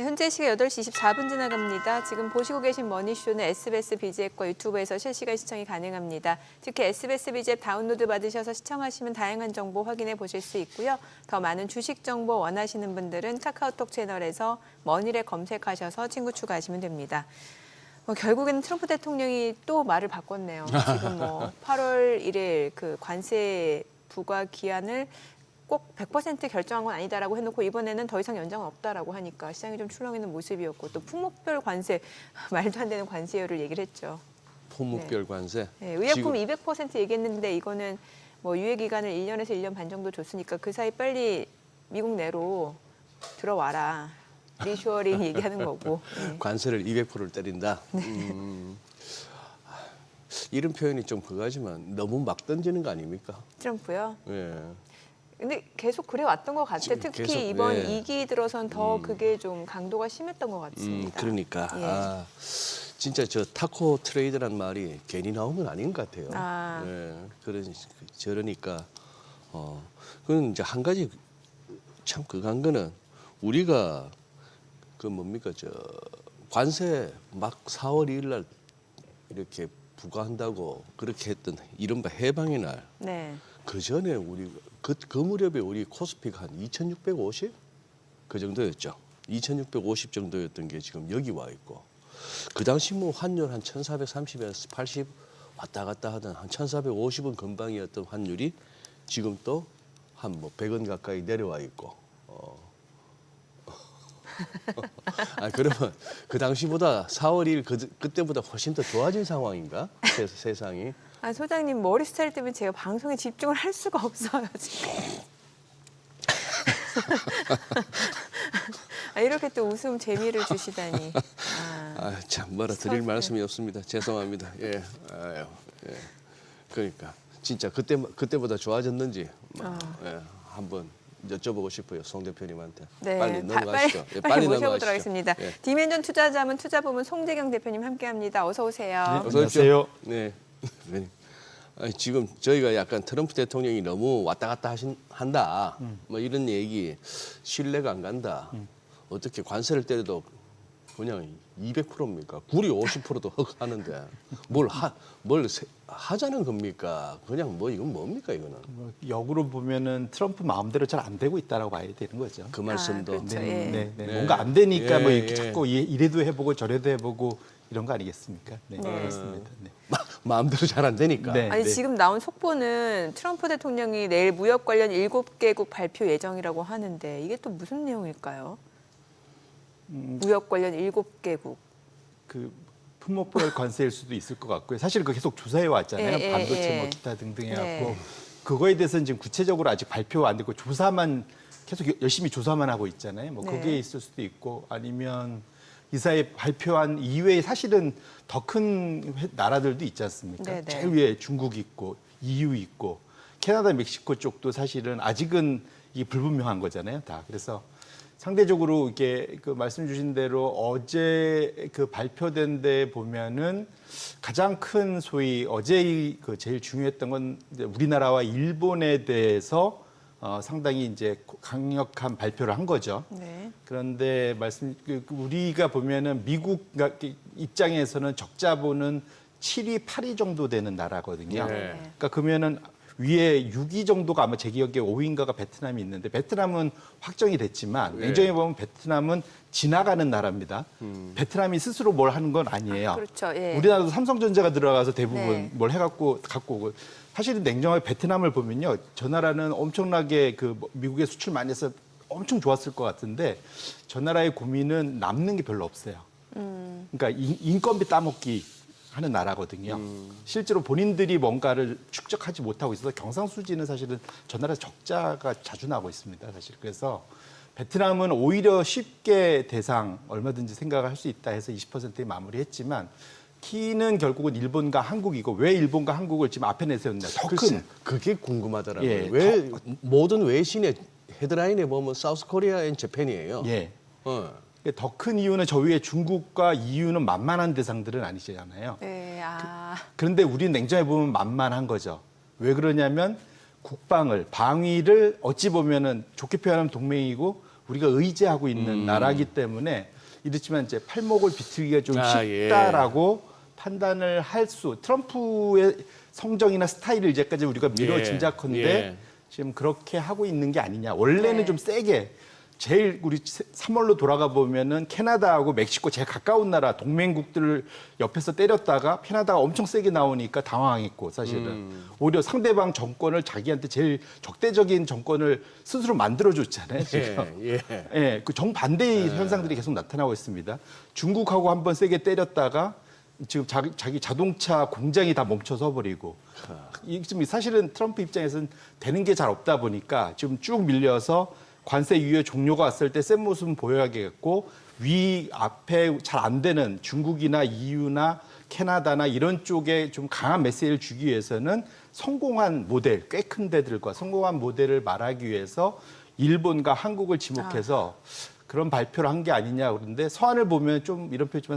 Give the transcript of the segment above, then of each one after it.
네, 현재 시각 8시 24분 지나갑니다. 지금 보시고 계신 머니쇼는 SBS BG앱과 유튜브에서 실시간 시청이 가능합니다. 특히 SBS BG앱 다운로드 받으셔서 시청하시면 다양한 정보 확인해 보실 수 있고요. 더 많은 주식 정보 원하시는 분들은 카카오톡 채널에서 머니를 검색하셔서 친구 추가하시면 됩니다. 결국에는 트럼프 대통령이 또 말을 바꿨네요. 지금 8월 1일 그 관세 부과 기한을 꼭 100% 결정한 건 아니다라고 해놓고 이번에는 더 이상 연장은 없다라고 하니까 시장이 좀 출렁이는 모습이었고 또 품목별 관세, 말도 안 되는 관세율을 얘기를 했죠. 품목별 관세? 네, 의약품 200% 얘기했는데 이거는 유예 기간을 1년에서 1년 반 정도 줬으니까 그 사이 빨리 미국 내로 들어와라. 리쇼어링 얘기하는 거고. 네. 관세를 200%를 때린다? 이런 표현이 좀 그거지만 너무 막 던지는 거 아닙니까? 트럼프요? 예. 근데 계속 그래 왔던 것 같아요. 특히 계속, 이번 예. 2기 들어선 더 그게 좀 강도가 심했던 것 같습니다. 그러니까 예. 진짜 저 타코 트레이드란 말이 괜히 나온 건 아닌 것 같아요. 예. 저러니까 그건 이제 한 가지 참 그간 거는 우리가 그 뭡니까 관세 막 4월 2일 날 이렇게 부과한다고 그렇게 했던 이른바 해방의 날. 네. 그 전에 우리 그 무렵에 우리 코스피가 한 2,650? 그 정도였죠. 2,650 정도였던 게 지금 여기 와 있고 그 당시 환율 한 1,430에서 80 왔다 갔다 하던 한 1,450원 근방이었던 환율이 지금 또 한 100원 가까이 내려와 있고 그러면 그 당시보다 4월 1일 그때보다 훨씬 더 좋아진 상황인가? 세상이. 소장님 머리 스타일 때문에 제가 방송에 집중을 할 수가 없어요 지금. 이렇게 또 웃음 재미를 주시다니. 참 뭐라 드릴 말씀이 없습니다. 죄송합니다. 예. 예. 그러니까 진짜 그때보다 좋아졌는지 한번 여쭤보고 싶어요. 송 대표님한테. 네, 빨리 넘어가시죠. 빨리 넘어가시죠. 모셔보도록 하겠습니다. 예. 디멘전 투자자문 투자부문 송재경 대표님 함께합니다. 어서 오세요. 네, 어서 오십시오. 네. 지금 저희가 약간 트럼프 대통령이 너무 왔다 갔다 한다. 이런 얘기 신뢰가 안 간다. 어떻게 관세를 때려도 그냥 200%입니까? 구리 50%도 하는데 뭘 하자는 겁니까? 그냥 이건 뭡니까 이거는? 역으로 보면은 트럼프 마음대로 잘 안 되고 있다라고 봐야 되는 거죠. 그 말씀도. 그렇죠. 네, 예. 뭔가 안 되니까 이렇게 예. 자꾸 이래도 해보고 저래도 해보고 이런 거 아니겠습니까? 네, 네. 그렇습니다. 네. 마음대로 잘 안 되니까. 네. 아니 지금 나온 속보는 트럼프 대통령이 내일 무역 관련 7개국 발표 예정이라고 하는데 이게 또 무슨 내용일까요? 무역 관련 7개국. 그 품목별 관세일 수도 있을 것 같고요. 사실 그 계속 조사해 왔잖아요. 반도체 기타 등등 해갖고 그거에 대해서는 지금 구체적으로 아직 발표 안 되고 조사만 계속 열심히 조사만 하고 있잖아요. 그게 있을 수도 있고 아니면 이사에 발표한 이외에 사실은 더 큰 나라들도 있지 않습니까? 네네. 제일 위에 중국 있고 EU 있고 캐나다, 멕시코 쪽도 사실은 아직은 이게 불분명한 거잖아요, 다. 그래서 상대적으로 이게 그 말씀 주신 대로 어제 그 발표된 데 보면은 가장 큰 소위 어제 그 제일 중요했던 건 이제 우리나라와 일본에 대해서 상당히 이제 강력한 발표를 한 거죠. 네. 그런데 우리가 보면은 미국 입장에서는 적자보는 7위, 8위 정도 되는 나라거든요. 네. 그러니까 그러면은 위에 6위 정도가 아마 제 기억에 5위인가가 베트남이 있는데 베트남은 확정이 됐지만 냉정히 보면 베트남은 지나가는 나라입니다. 베트남이 스스로 뭘 하는 건 아니에요. 그렇죠. 예. 우리나라도 삼성전자가 들어가서 대부분 네. 뭘 갖고 오고 사실은 냉정하게 베트남을 보면요. 저 나라는 엄청나게 미국에 수출 많이 해서 엄청 좋았을 것 같은데 저 나라의 고민은 남는 게 별로 없어요. 그러니까 인건비 따먹기 하는 나라거든요. 실제로 본인들이 뭔가를 축적하지 못하고 있어서 경상수지는 사실은 저 나라 적자가 자주 나고 있습니다. 사실. 그래서 베트남은 오히려 쉽게 대상 얼마든지 생각할 수 있다 해서 20%에 마무리했지만 키는 결국은 일본과 한국이고 왜 일본과 한국을 지금 앞에 내세웠냐. 더 큰. 그게 궁금하더라고요. 예, 왜 모든 외신의 헤드라인에 보면 사우스 코리아 앤 재팬이에요. 예. 더 큰 이유는 저 위에 중국과 EU는 만만한 대상들은 아니잖아요. 네. 그런데 우리는 냉정해 보면 만만한 거죠. 왜 그러냐면 방위를 어찌 보면은 좋게 표현하면 동맹이고 우리가 의지하고 있는 나라이기 때문에 이렇지만 이제 팔목을 비틀기가 좀 쉽다라고 판단을 할 수. 트럼프의 성정이나 스타일을 이제까지 우리가 미뤄 짐작컨대 지금 그렇게 하고 있는 게 아니냐. 원래는 좀 세게. 제일 우리 3월로 돌아가 보면은 캐나다하고 멕시코 제일 가까운 나라 동맹국들을 옆에서 때렸다가 캐나다가 엄청 세게 나오니까 당황했고 사실은 오히려 상대방 정권을 자기한테 제일 적대적인 정권을 스스로 만들어줬잖아요. 지금. 그 정반대의 현상들이 계속 나타나고 있습니다. 중국하고 한번 세게 때렸다가 지금 자기 자동차 공장이 다 멈춰서 버리고 지금 사실은 트럼프 입장에서는 되는 게 잘 없다 보니까 지금 쭉 밀려서 관세 유예 종료가 왔을 때 센 모습은 보여야겠고 위 앞에 잘 안 되는 중국이나 EU나 캐나다나 이런 쪽에 좀 강한 메시지를 주기 위해서는 성공한 모델, 꽤 큰 데들과 성공한 모델을 말하기 위해서 일본과 한국을 지목해서 그런 발표를 한 게 아니냐 그런데 서한을 보면 좀 이런 표현이지만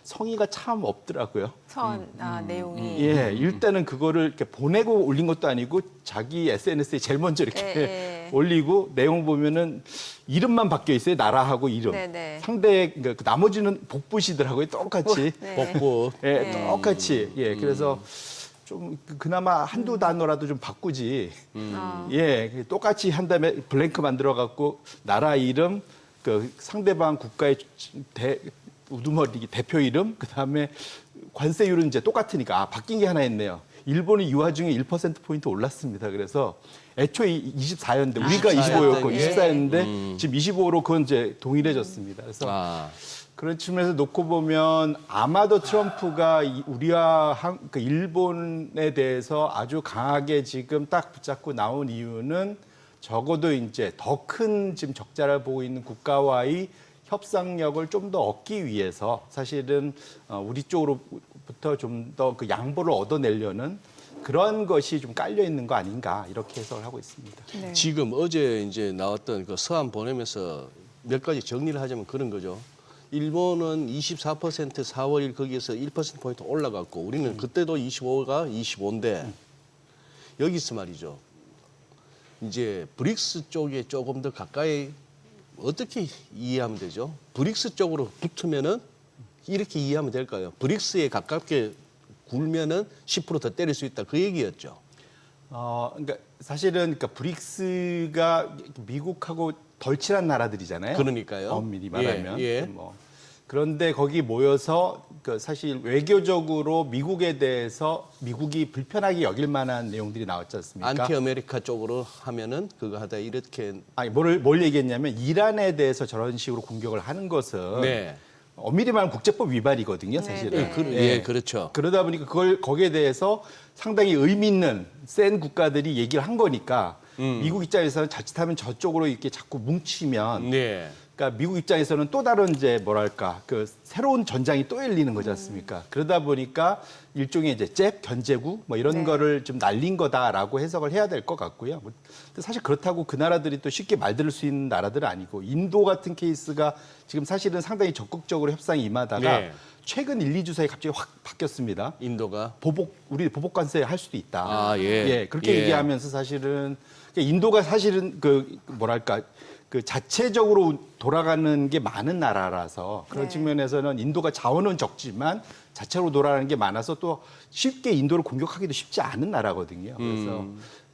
성의가 참 없더라고요. 서한 내용이. 예, 일단은 그거를 이렇게 보내고 올린 것도 아니고 자기 SNS에 제일 먼저 이렇게 올리고 내용 보면은 이름만 바뀌어 있어요. 나라하고 이름. 상대 그러니까 나머지는 복붙이더라고요. 똑같이. 복붙. 예, 똑같이. 예, 그래서 좀 그나마 한두 단어라도 좀 바꾸지. 예, 똑같이 한 다음에 블랭크 만들어 갖고 나라 이름 그 상대방 국가의 우두머리 대표 이름, 그다음에 관세율은 이제 똑같으니까 바뀐 게 하나 있네요. 일본이 이 와중에 1%포인트 올랐습니다. 그래서 애초에 24였는데 우리가 25였고 24였는데 지금 25로 그건 이제 동일해졌습니다. 그래서 그런 측면에서 놓고 보면 아마도 트럼프가 우리와 일본에 대해서 아주 강하게 지금 딱 붙잡고 나온 이유는 적어도 이제 더 큰 지금 적자를 보고 있는 국가와의 협상력을 좀 더 얻기 위해서 사실은 우리 쪽으로부터 좀 더 그 양보를 얻어내려는 그런 것이 좀 깔려 있는 거 아닌가 이렇게 해석을 하고 있습니다. 네. 지금 어제 이제 나왔던 그 서한 보내면서 몇 가지 정리를 하자면 그런 거죠. 일본은 24% 4월 1 거기에서 1%포인트 올라갔고 우리는 그때도 25가 25인데 여기서 말이죠. 이제 브릭스 쪽에 조금 더 가까이 어떻게 이해하면 되죠? 브릭스 쪽으로 붙으면은 이렇게 이해하면 될까요? 브릭스에 가깝게 굴면은 10%더 때릴 수 있다 그 얘기였죠. 그러니까 사실은 그러니까 브릭스가 미국하고 덜 친한 나라들이잖아요. 그러니까요. 엄밀히 말하면. 뭐. 그런데 거기 모여서 그 사실 외교적으로 미국에 대해서 미국이 불편하게 여길 만한 내용들이 나왔지 않습니까? 안티 아메리카 쪽으로 하면은 그거 하다 이렇게 아니 뭘 얘기했냐면 이란에 대해서 저런 식으로 공격을 하는 것은 엄밀히 말하면 국제법 위반이거든요, 사실은. 그렇죠. 그러다 보니까 거기에 대해서 상당히 의미 있는 센 국가들이 얘기를 한 거니까 미국 입장에서는 자칫하면 저쪽으로 이렇게 자꾸 뭉치면 그러니까 미국 입장에서는 또 다른 이제 뭐랄까 그 새로운 전장이 또 열리는 거지 않습니까? 그러다 보니까 일종의 이제 잽 견제구 뭐 이런 거를 좀 날린 거다라고 해석을 해야 될 것 같고요. 근데 사실 그렇다고 그 나라들이 또 쉽게 말들을 수 있는 나라들은 아니고 인도 같은 케이스가 지금 사실은 상당히 적극적으로 협상이 임하다가 최근 1, 2주 사이에 갑자기 확 바뀌었습니다. 인도가 우리 보복 관세 할 수도 있다. 그렇게 예. 얘기하면서 사실은 인도가 사실은 그 뭐랄까 그 자체적으로 돌아가는 게 많은 나라라서 그런 측면에서는 인도가 자원은 적지만 자체로 돌아가는 게 많아서 또 쉽게 인도를 공격하기도 쉽지 않은 나라거든요. 그래서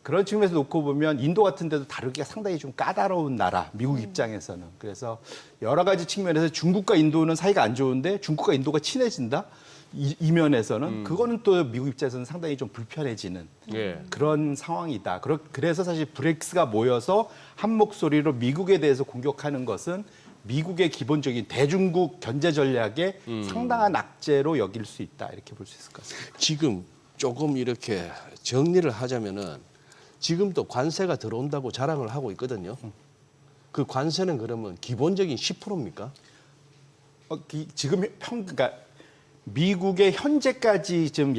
그런 측면에서 놓고 보면 인도 같은 데도 다루기가 상당히 좀 까다로운 나라, 미국 입장에서는. 그래서 여러 가지 측면에서 중국과 인도는 사이가 안 좋은데 중국과 인도가 친해진다? 이 면에서는 그거는 또 미국 입장에서는 상당히 좀 불편해지는 그런 상황이다. 그래서 사실 브릭스가 모여서 한 목소리로 미국에 대해서 공격하는 것은 미국의 기본적인 대중국 견제 전략에 상당한 악재로 여길 수 있다. 이렇게 볼 수 있을 것 같습니다. 지금 조금 이렇게 정리를 하자면은 지금도 관세가 들어온다고 자랑을 하고 있거든요. 그 관세는 그러면 기본적인 10%입니까? 지금 그러니까 미국의 현재까지 지금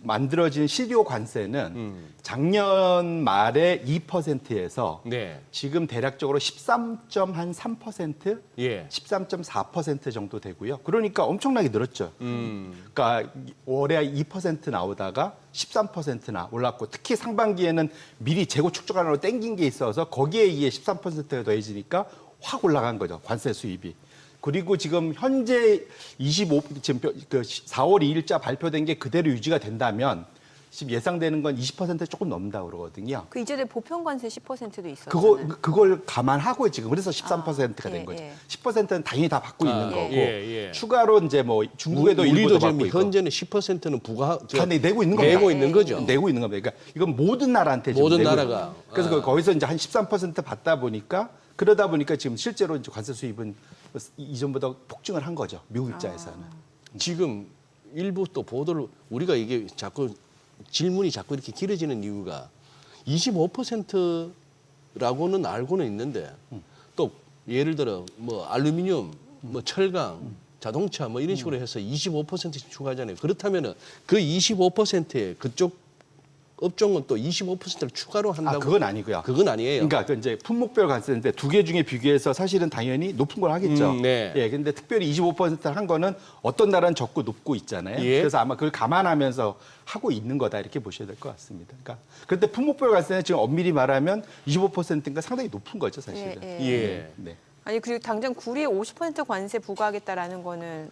만들어진 실효 관세는 작년 말에 2%에서 지금 대략적으로 13.3%, 13.4% 정도 되고요. 그러니까 엄청나게 늘었죠. 그러니까 올해 2% 나오다가 13%나 올랐고 특히 상반기에는 미리 재고 축적하느라고 땡긴 게 있어서 거기에 의해 13%가 더해지니까 확 올라간 거죠. 관세 수입이. 그리고 지금 현재 지금 그 4월 2일자 발표된 게 그대로 유지가 된다면 지금 예상되는 건 20% 조금 넘는다 그러거든요. 그 이전에 보편 관세 10%도 있었잖아요. 그걸 감안하고 지금 그래서 13%가 된 예, 거죠. 예. 10%는 당연히 다 받고 있는 거고 예. 추가로 이제 뭐 중국에도 우리도 일부도 지금 받고 있고 현재는 10%는 부가 다 내고 있는 겁니다. 내고 있는 거죠. 내고 있는 겁니다. 그러니까 이건 모든 나라한테 지금 모든 내고 나라가. 있는 거예요. 그래서 거기서 이제 한 13% 받다 보니까 그러다 보니까 지금 실제로 이제 관세 수입은 이전보다 폭증을 한 거죠. 미국 입장에서는. 지금 일부 또 보도를 우리가 이게 자꾸 질문이 자꾸 이렇게 길어지는 이유가 25%라고는 알고는 있는데 또 예를 들어 뭐 알루미늄, 뭐 철강, 자동차 뭐 이런 식으로 해서 25%씩 추가하잖아요. 그렇다면은 그 25%에 그쪽 업종은 또 25%를 추가로 한다고. 그건 아니고요. 그건 아니에요. 그러니까 그 이제 품목별 관세인데 두 개 중에 비교해서 사실은 당연히 높은 걸 하겠죠. 네. 예, 근데 특별히 25%를 한 거는 어떤 나라는 적고 높고 있잖아요. 예. 그래서 아마 그걸 감안하면서 하고 있는 거다 이렇게 보셔야 될 것 같습니다. 그러니까 그런데 품목별 관세는 지금 엄밀히 말하면 25%인가 상당히 높은 거죠, 사실은. 예, 예. 네. 아니 그리고 당장 구리에 50% 관세 부과하겠다라는 거는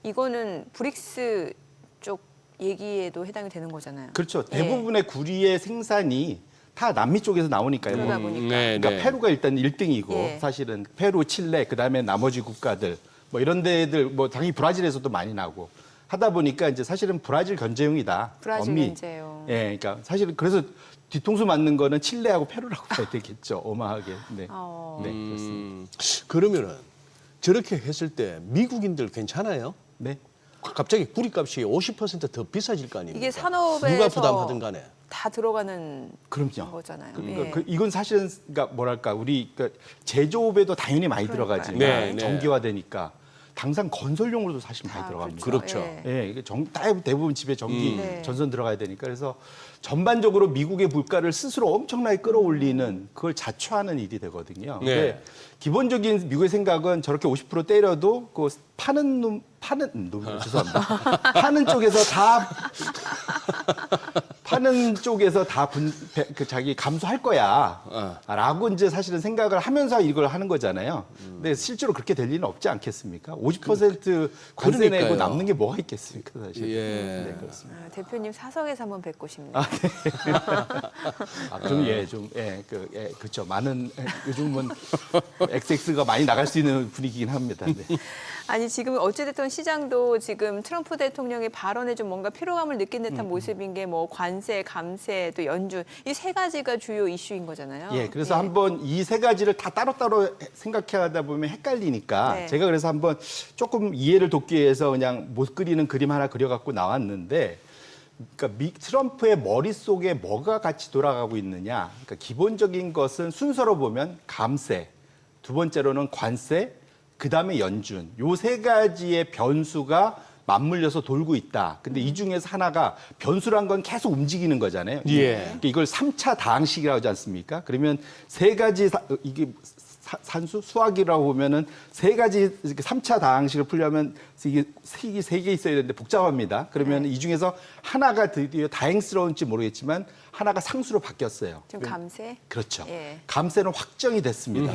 이거는 브릭스 쪽 얘기에도 해당이 되는 거잖아요. 그렇죠. 예. 대부분의 구리의 생산이 다 남미 쪽에서 나오니까요. 그러다 보니까. 네, 그러니까 네. 페루가 일단 1등이고 예. 사실은 페루, 칠레, 그다음에 나머지 국가들 뭐 이런 데들 뭐 당연히 브라질에서도 많이 나고 하다 보니까 이제 사실은 브라질 견제용이다. 브라질 견제용. 예, 그러니까 사실은 그래서 뒤통수 맞는 거는 칠레하고 페루라고 봐야 되겠죠. 어마하게. 네. 네, 그렇습니다. 그러면은 저렇게 했을 때 미국인들 괜찮아요? 네. 갑자기 구리값이 50%더 비싸질 거 아닙니까? 이게 산업에서 누가 부담하든 간에. 다 들어가는 그럼요. 거잖아요. 그러니까 예. 이건 사실은 그러니까 뭐랄까 우리 그러니까 제조업에도 당연히 많이 그러니까요. 들어가지만 네, 네. 전기화되니까 당장 건설용으로도 사실 많이 다 들어갑니다. 그렇죠. 예. 예, 이게 대부분 집에 전기 네. 전선 들어가야 되니까 그래서 전반적으로 미국의 물가를 스스로 엄청나게 끌어올리는 그걸 자초하는 일이 되거든요. 네. 근데 기본적인 미국의 생각은 저렇게 50% 때려도 그 파는 놈 죄송합니다. 파는 쪽에서 다 자기 감수할 거야라고 이제 사실은 생각을 하면서 이걸 하는 거잖아요. 근데 실제로 그렇게 될 리는 없지 않겠습니까? 50% 관세 내고 그러니까요. 남는 게 뭐가 있겠습니까, 사실. 예. 네, 그렇습니다. 대표님 사석에서 한번 뵙고 싶네요. 그렇죠. 많은 요즘은 XX가 많이 나갈 수 있는 분위기긴 합니다. 네. 아니 지금 어찌됐든 시장도 지금 트럼프 대통령의 발언에 좀 뭔가 피로감을 느낀 듯한 모습인 게 뭐 관세, 감세, 또 연준 이 세 가지가 주요 이슈인 거잖아요. 예, 그래서 예. 한번 이 세 가지를 다 따로따로 생각하다 보면 헷갈리니까 네. 제가 그래서 한번 조금 이해를 돕기 위해서 그냥 못 그리는 그림 하나 그려갖고 나왔는데 그러니까 트럼프의 머릿속에 뭐가 같이 돌아가고 있느냐. 그러니까 기본적인 것은 순서로 보면 감세, 두 번째로는 관세, 그다음에 연준. 요 세 가지의 변수가 맞물려서 돌고 있다. 근데 이 중에서 하나가 변수란 건 계속 움직이는 거잖아요. 예. 그러니까 이걸 3차 다항식이라고 하지 않습니까? 그러면 세 가지 이게 산수 수학이라고 보면은 세 가지 3차 다항식을 풀려면 이게 세 개 있어야 되는데 복잡합니다. 그러면 이 중에서 하나가 드디어 다행스러운지 모르겠지만 하나가 상수로 바뀌었어요. 지금 감세. 그렇죠. 예. 감세는 확정이 됐습니다.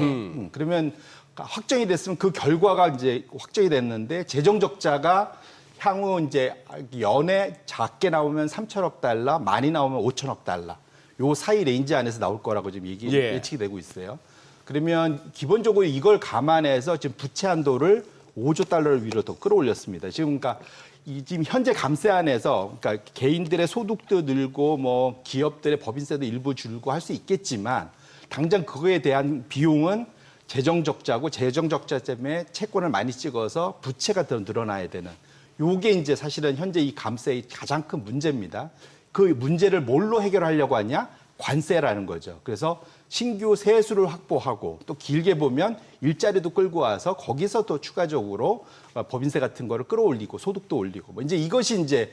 그러면 확정이 됐으면 그 결과가 이제 확정이 됐는데 재정 적자가 향후 이제 연에 작게 나오면 3천억 달러, 많이 나오면 5천억 달러. 요 사이 레인지 안에서 나올 거라고 지금 예측이 되고 있어요. 그러면 기본적으로 이걸 감안해서 지금 부채 한도를 5조 달러를 위로 더 끌어올렸습니다. 지금 그러니까 지금 현재 감세안에서 그러니까 개인들의 소득도 늘고 뭐 기업들의 법인세도 일부 줄고 할 수 있겠지만 당장 그거에 대한 비용은 재정 적자고 재정 적자 때문에 채권을 많이 찍어서 부채가 더 늘어나야 되는 요게 이제 사실은 현재 이 감세의 가장 큰 문제입니다. 그 문제를 뭘로 해결하려고 하냐? 관세라는 거죠. 그래서 신규 세수를 확보하고 또 길게 보면 일자리도 끌고 와서 거기서 또 추가적으로 법인세 같은 거를 끌어올리고 소득도 올리고 뭐 이제 이것이 이제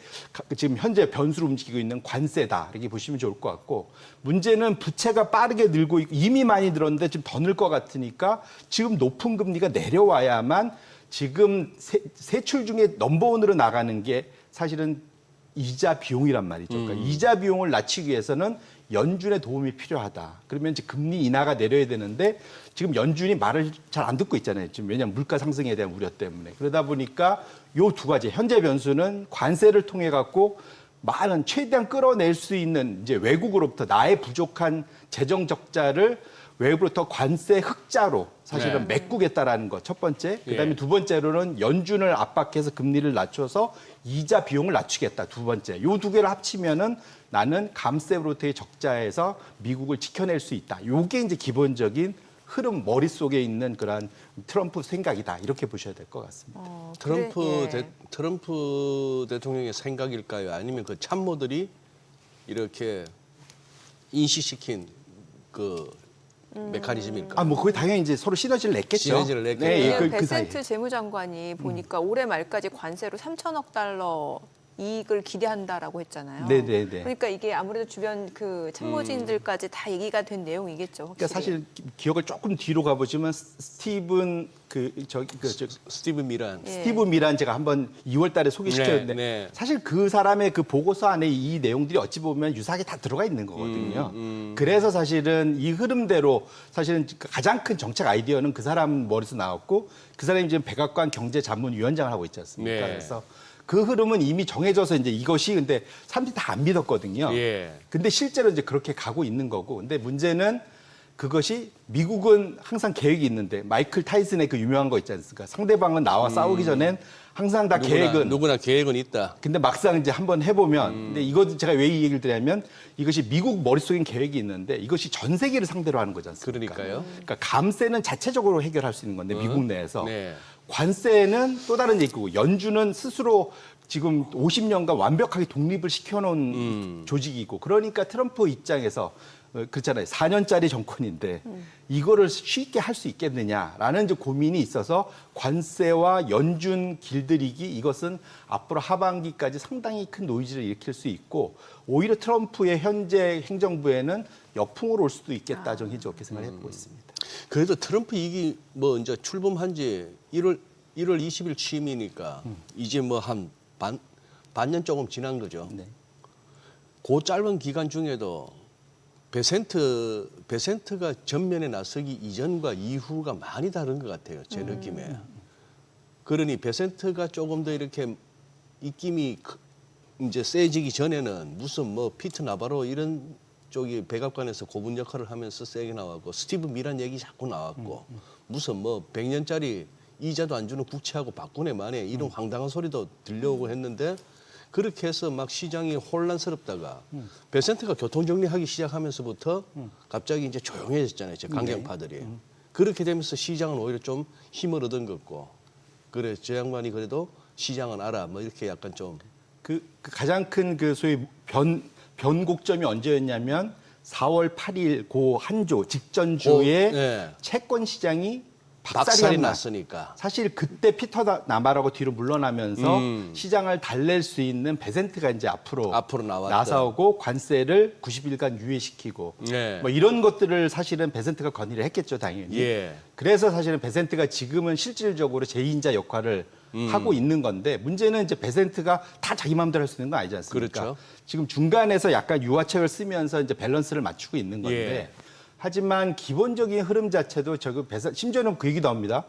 지금 현재 변수로 움직이고 있는 관세다 이렇게 보시면 좋을 것 같고 문제는 부채가 빠르게 늘고 있고 이미 많이 늘었는데 지금 더 늘 것 같으니까 지금 높은 금리가 내려와야만 지금 세출 중에 넘버원으로 나가는 게 사실은 이자 비용이란 말이죠. 그러니까 이자 비용을 낮추기 위해서는 연준의 도움이 필요하다. 그러면 이제 금리 인하가 내려야 되는데 지금 연준이 말을 잘 안 듣고 있잖아요. 지금 왜냐하면 물가 상승에 대한 우려 때문에. 그러다 보니까 요 두 가지 현재 변수는 관세를 통해 갖고 많은 최대한 끌어낼 수 있는 이제 외국으로부터 나의 부족한 재정 적자를 외부로부터 관세 흑자로 사실은 메꾸겠다라는 것 첫 번째. 그다음에 두 번째로는 연준을 압박해서 금리를 낮춰서 이자 비용을 낮추겠다. 두 번째. 요 두 개를 합치면은 나는 감세로부터의 적자에서 미국을 지켜낼 수 있다. 요게 이제 기본적인 흐름 머릿속에 있는 그런 트럼프 생각이다. 이렇게 보셔야 될 것 같습니다. 트럼프 대통령의 생각일까요? 아니면 그 참모들이 이렇게 인식시킨 그 메커니즘일까? 뭐 거기 당연히 이제 서로 시너지를 냈겠죠. 시너지를 냈겠죠. 네, 베센트 사이에. 재무장관이 보니까 올해 말까지 관세로 3천억 달러 이익을 기대한다라고 했잖아요. 네네네. 그러니까 이게 아무래도 주변 그 참모진들까지 다 얘기가 된 내용이겠죠. 확실히. 그러니까 사실 기억을 조금 뒤로 가보시면 스티븐 스티브 미란. 스티브 미란 제가 한번 2월달에 소개시켰는데 네. 사실 그 사람의 그 보고서 안에 이 내용들이 어찌 보면 유사하게 다 들어가 있는 거거든요. 그래서 사실은 이 흐름대로 사실은 가장 큰 정책 아이디어는 그 사람 머리에서 나왔고 그 사람이 지금 백악관 경제자문위원장을 하고 있지 않습니까? 네. 그래서 그 흐름은 이미 정해져서 이제 이것이 근데 사람들이 다 안 믿었거든요. 예. 근데 실제로 이제 그렇게 가고 있는 거고. 근데 문제는 그것이 미국은 항상 계획이 있는데 마이클 타이슨의 그 유명한 거 있지 않습니까? 상대방은 나와 싸우기 전엔 항상 다 누구나 계획은 있다. 근데 막상 이제 한번 해보면 근데 이거 제가 왜 이 얘기를 드냐면 이것이 미국 머릿속엔 계획이 있는데 이것이 전 세계를 상대로 하는 거지 않습니까? 그러니까요. 그러니까 감세는 자체적으로 해결할 수 있는 건데 미국 내에서 네. 관세는 또 다른 얘기고 연준은 스스로 지금 50년간 완벽하게 독립을 시켜놓은 조직이고 그러니까 트럼프 입장에서 그렇잖아요. 4년짜리 정권인데 이거를 쉽게 할 수 있겠느냐라는 이제 고민이 있어서 관세와 연준 길들이기 이것은 앞으로 하반기까지 상당히 큰 노이즈를 일으킬 수 있고 오히려 트럼프의 현재 행정부에는 역풍으로 올 수도 있겠다. 저는 이제 그렇게 생각을 해보고 있습니다. 그래도 트럼프 이기 뭐 이제 출범한 지 1월 20일 취임이니까 이제 뭐 한 반년 조금 지난 거죠. 네. 그 짧은 기간 중에도 베센트가 전면에 나서기 이전과 이후가 많이 다른 것 같아요. 제 느낌에. 그러니 베센트가 조금 더 이렇게 입김이 이제 세지기 전에는 무슨 뭐 피트 나바로 이런 쪽이 백악관에서 고분 역할을 하면서 세게 나왔고 스티브 미란 얘기 자꾸 나왔고 무슨 뭐 100년짜리 이자도 안 주는 국채하고 박근혜 만에 이런 황당한 소리도 들려오고 했는데 그렇게 해서 막 시장이 혼란스럽다가 베센트가 교통정리하기 시작하면서부터 갑자기 이제 조용해졌잖아요. 제 강경파들이. 그렇게 되면서 시장은 오히려 좀 힘을 얻은 것 같고 그래 저 양반이 그래도 시장은 알아 뭐 이렇게 약간 좀 그 가장 큰 그 소위 변곡점이 언제였냐면 4월 8일 고 한 주 직전 주에 네. 채권 시장이 박살이 박살이 났으니까. 사실 그때 피터 나바라고 뒤로 물러나면서 시장을 달랠 수 있는 베센트가 이제 앞으로 나왔던. 나서고 관세를 90일간 유예시키고 네. 뭐 이런 것들을 사실은 베센트가 건의를 했겠죠 당연히. 예. 그래서 사실은 베센트가 지금은 실질적으로 제2인자 역할을 하고 있는 건데 문제는 이제 베센트가 다 자기 마음대로 할 수 있는 거 아니지 않습니까? 그렇죠. 지금 중간에서 약간 유화책을 쓰면서 이제 밸런스를 맞추고 있는 건데 예. 하지만 기본적인 흐름 자체도 심지어는 그 얘기도 합니다.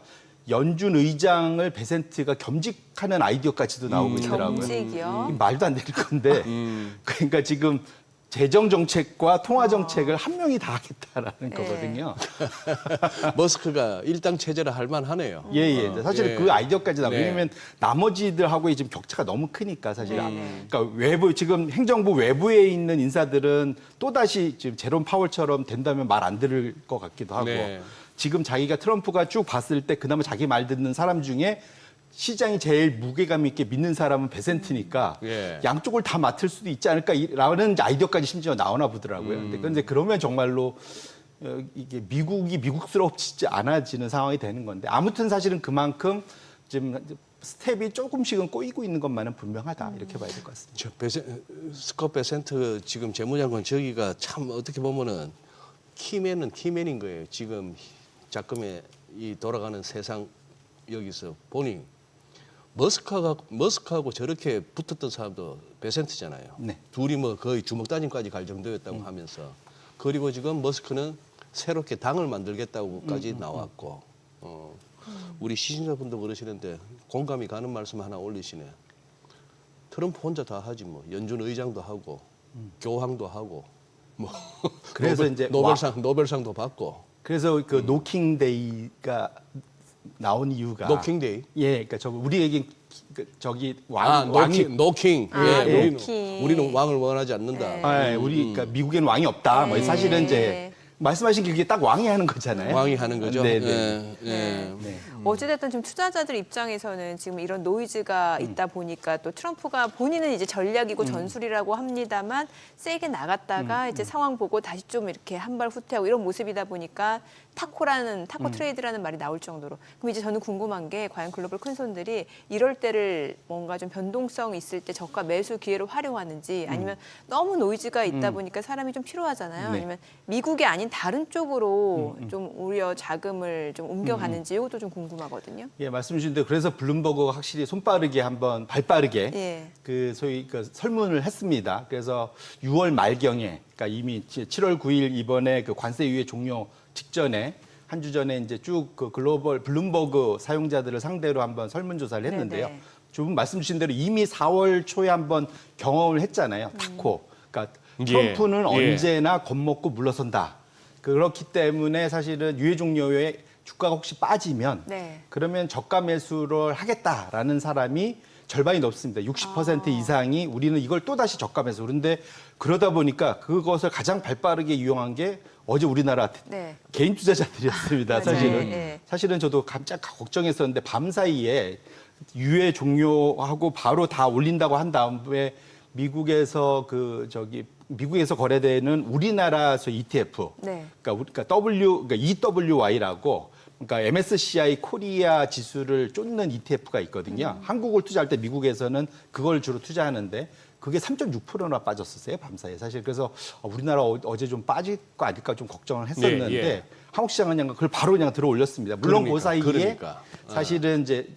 연준 의장을 베센트가 겸직하는 아이디어까지도 나오고 있더라고요. 겸직이요? 말도 안 되는 건데 그러니까 지금 재정 정책과 통화 정책을 한 명이 다 하겠다라는 거거든요. 머스크가 일당 체제를 할 만하네요. 예. 사실 예. 그 아이디어까지 나오고 네. 왜냐면 나머지들하고의 지금 격차가 너무 크니까 사실. 그러니까 지금 행정부 외부에 있는 인사들은 또다시 지금 제롬 파월처럼 된다면 말 안 들을 것 같기도 하고 네. 지금 자기가 트럼프가 쭉 봤을 때 그나마 자기 말 듣는 사람 중에 시장이 제일 무게감 있게 믿는 사람은 베센트니까 예. 양쪽을 다 맡을 수도 있지 않을까라는 아이디어까지 심지어 나오나 보더라고요. 그런데 그러면 정말로 이게 미국이 미국스럽지 않아지는 상황이 되는 건데 아무튼 사실은 그만큼 지금 스텝이 조금씩은 꼬이고 있는 것만은 분명하다 이렇게 봐야 될 것 같습니다. 스콧 베센트 지금 재무장관 저기가 참 어떻게 보면은 키맨인 거예요. 지금 작금의 이 돌아가는 세상 여기서 보니 머스크하고 저렇게 붙었던 사람도 베센트잖아요. 네. 둘이 뭐 거의 주먹 다짐까지 갈 정도였다고 하면서 그리고 지금 머스크는 새롭게 당을 만들겠다고까지 나왔고 우리 시청자분도 그러시는데 공감이 가는 말씀 하나 올리시네. 트럼프 혼자 다 하지 뭐 연준 의장도 하고 교황도 하고 뭐 그래서 이제 노벨상도 받고 그래서 그 노킹데이가 나온 이유가 노킹데이. 예, 그러니까 우리 얘기 저기 왕이 노킹. 아, 예, 노킹. 우리는 왕을 원하지 않는다. 네. 아, 우리 그러니까 미국에는 왕이 없다. 뭐 사실은 이제 말씀하신 게 딱 왕이 하는 거잖아요. 왕이 하는 거죠. 네, 네. 예, 예. 네. 어찌됐든 지금 투자자들 입장에서는 지금 이런 노이즈가 있다 보니까 또 트럼프가 본인은 이제 전략이고 전술이라고 합니다만 세게 나갔다가 이제 상황 보고 다시 좀 이렇게 한 발 후퇴하고 이런 모습이다 보니까 타코 트레이드라는 말이 나올 정도로. 그럼 이제 저는 궁금한 게 과연 글로벌 큰손들이 이럴 때를 뭔가 좀 변동성 있을 때 저가 매수 기회로 활용하는지 아니면 너무 노이즈가 있다 보니까 사람이 좀 피로하잖아요. 네. 아니면 미국이 아닌 다른 쪽으로 좀 오히려 자금을 좀 옮겨가는지 이것도 좀 궁금하거든요. 예, 말씀 주신 대로 그래서 블룸버그가 확실히 손빠르게 한번 발빠르게 예. 그 소위 그 설문을 했습니다. 그래서 6월 말경에 그러니까 이미 7월 9일 이번에 그 관세 유예 종료 직전에 한 주 전에 이제 쭉 그 글로벌 블룸버그 사용자들을 상대로 한번 설문조사를 했는데요. 네네. 좀 말씀 주신 대로 이미 4월 초에 한번 경험을 했잖아요. 타코. 그러니까 트럼프는 예. 언제나 겁먹고 물러선다. 그렇기 때문에 사실은 유예 종료에 주가가 혹시 빠지면 네. 그러면 저가 매수를 하겠다라는 사람이 절반이 넘습니다. 60% 이상이 우리는 이걸 또다시 저가 매수. 그런데 그러다 보니까 그것을 가장 발빠르게 이용한 게 어제 우리나라 네. 개인 투자자들이었습니다. 맞아요. 사실은. 네. 사실은 저도 깜짝 걱정했었는데 밤사이에 유예 종료하고 바로 다 올린다고 한 다음에 미국에서 미국에서 거래되는 우리나라에서 ETF, 네. 그러니까 EWY라고, 그러니까 MSCI 코리아 지수를 쫓는 ETF가 있거든요. 한국을 투자할 때 미국에서는 그걸 주로 투자하는데 그게 3.6%나 빠졌었어요, 밤사이에. 사실 그래서 우리나라 어제 좀 빠질 거 아닐까 좀 걱정을 했었는데 예, 예. 한국 시장은 그냥 그걸 바로 그냥 들어 올렸습니다. 물론 그 사이에 그러니까. 사실은 이제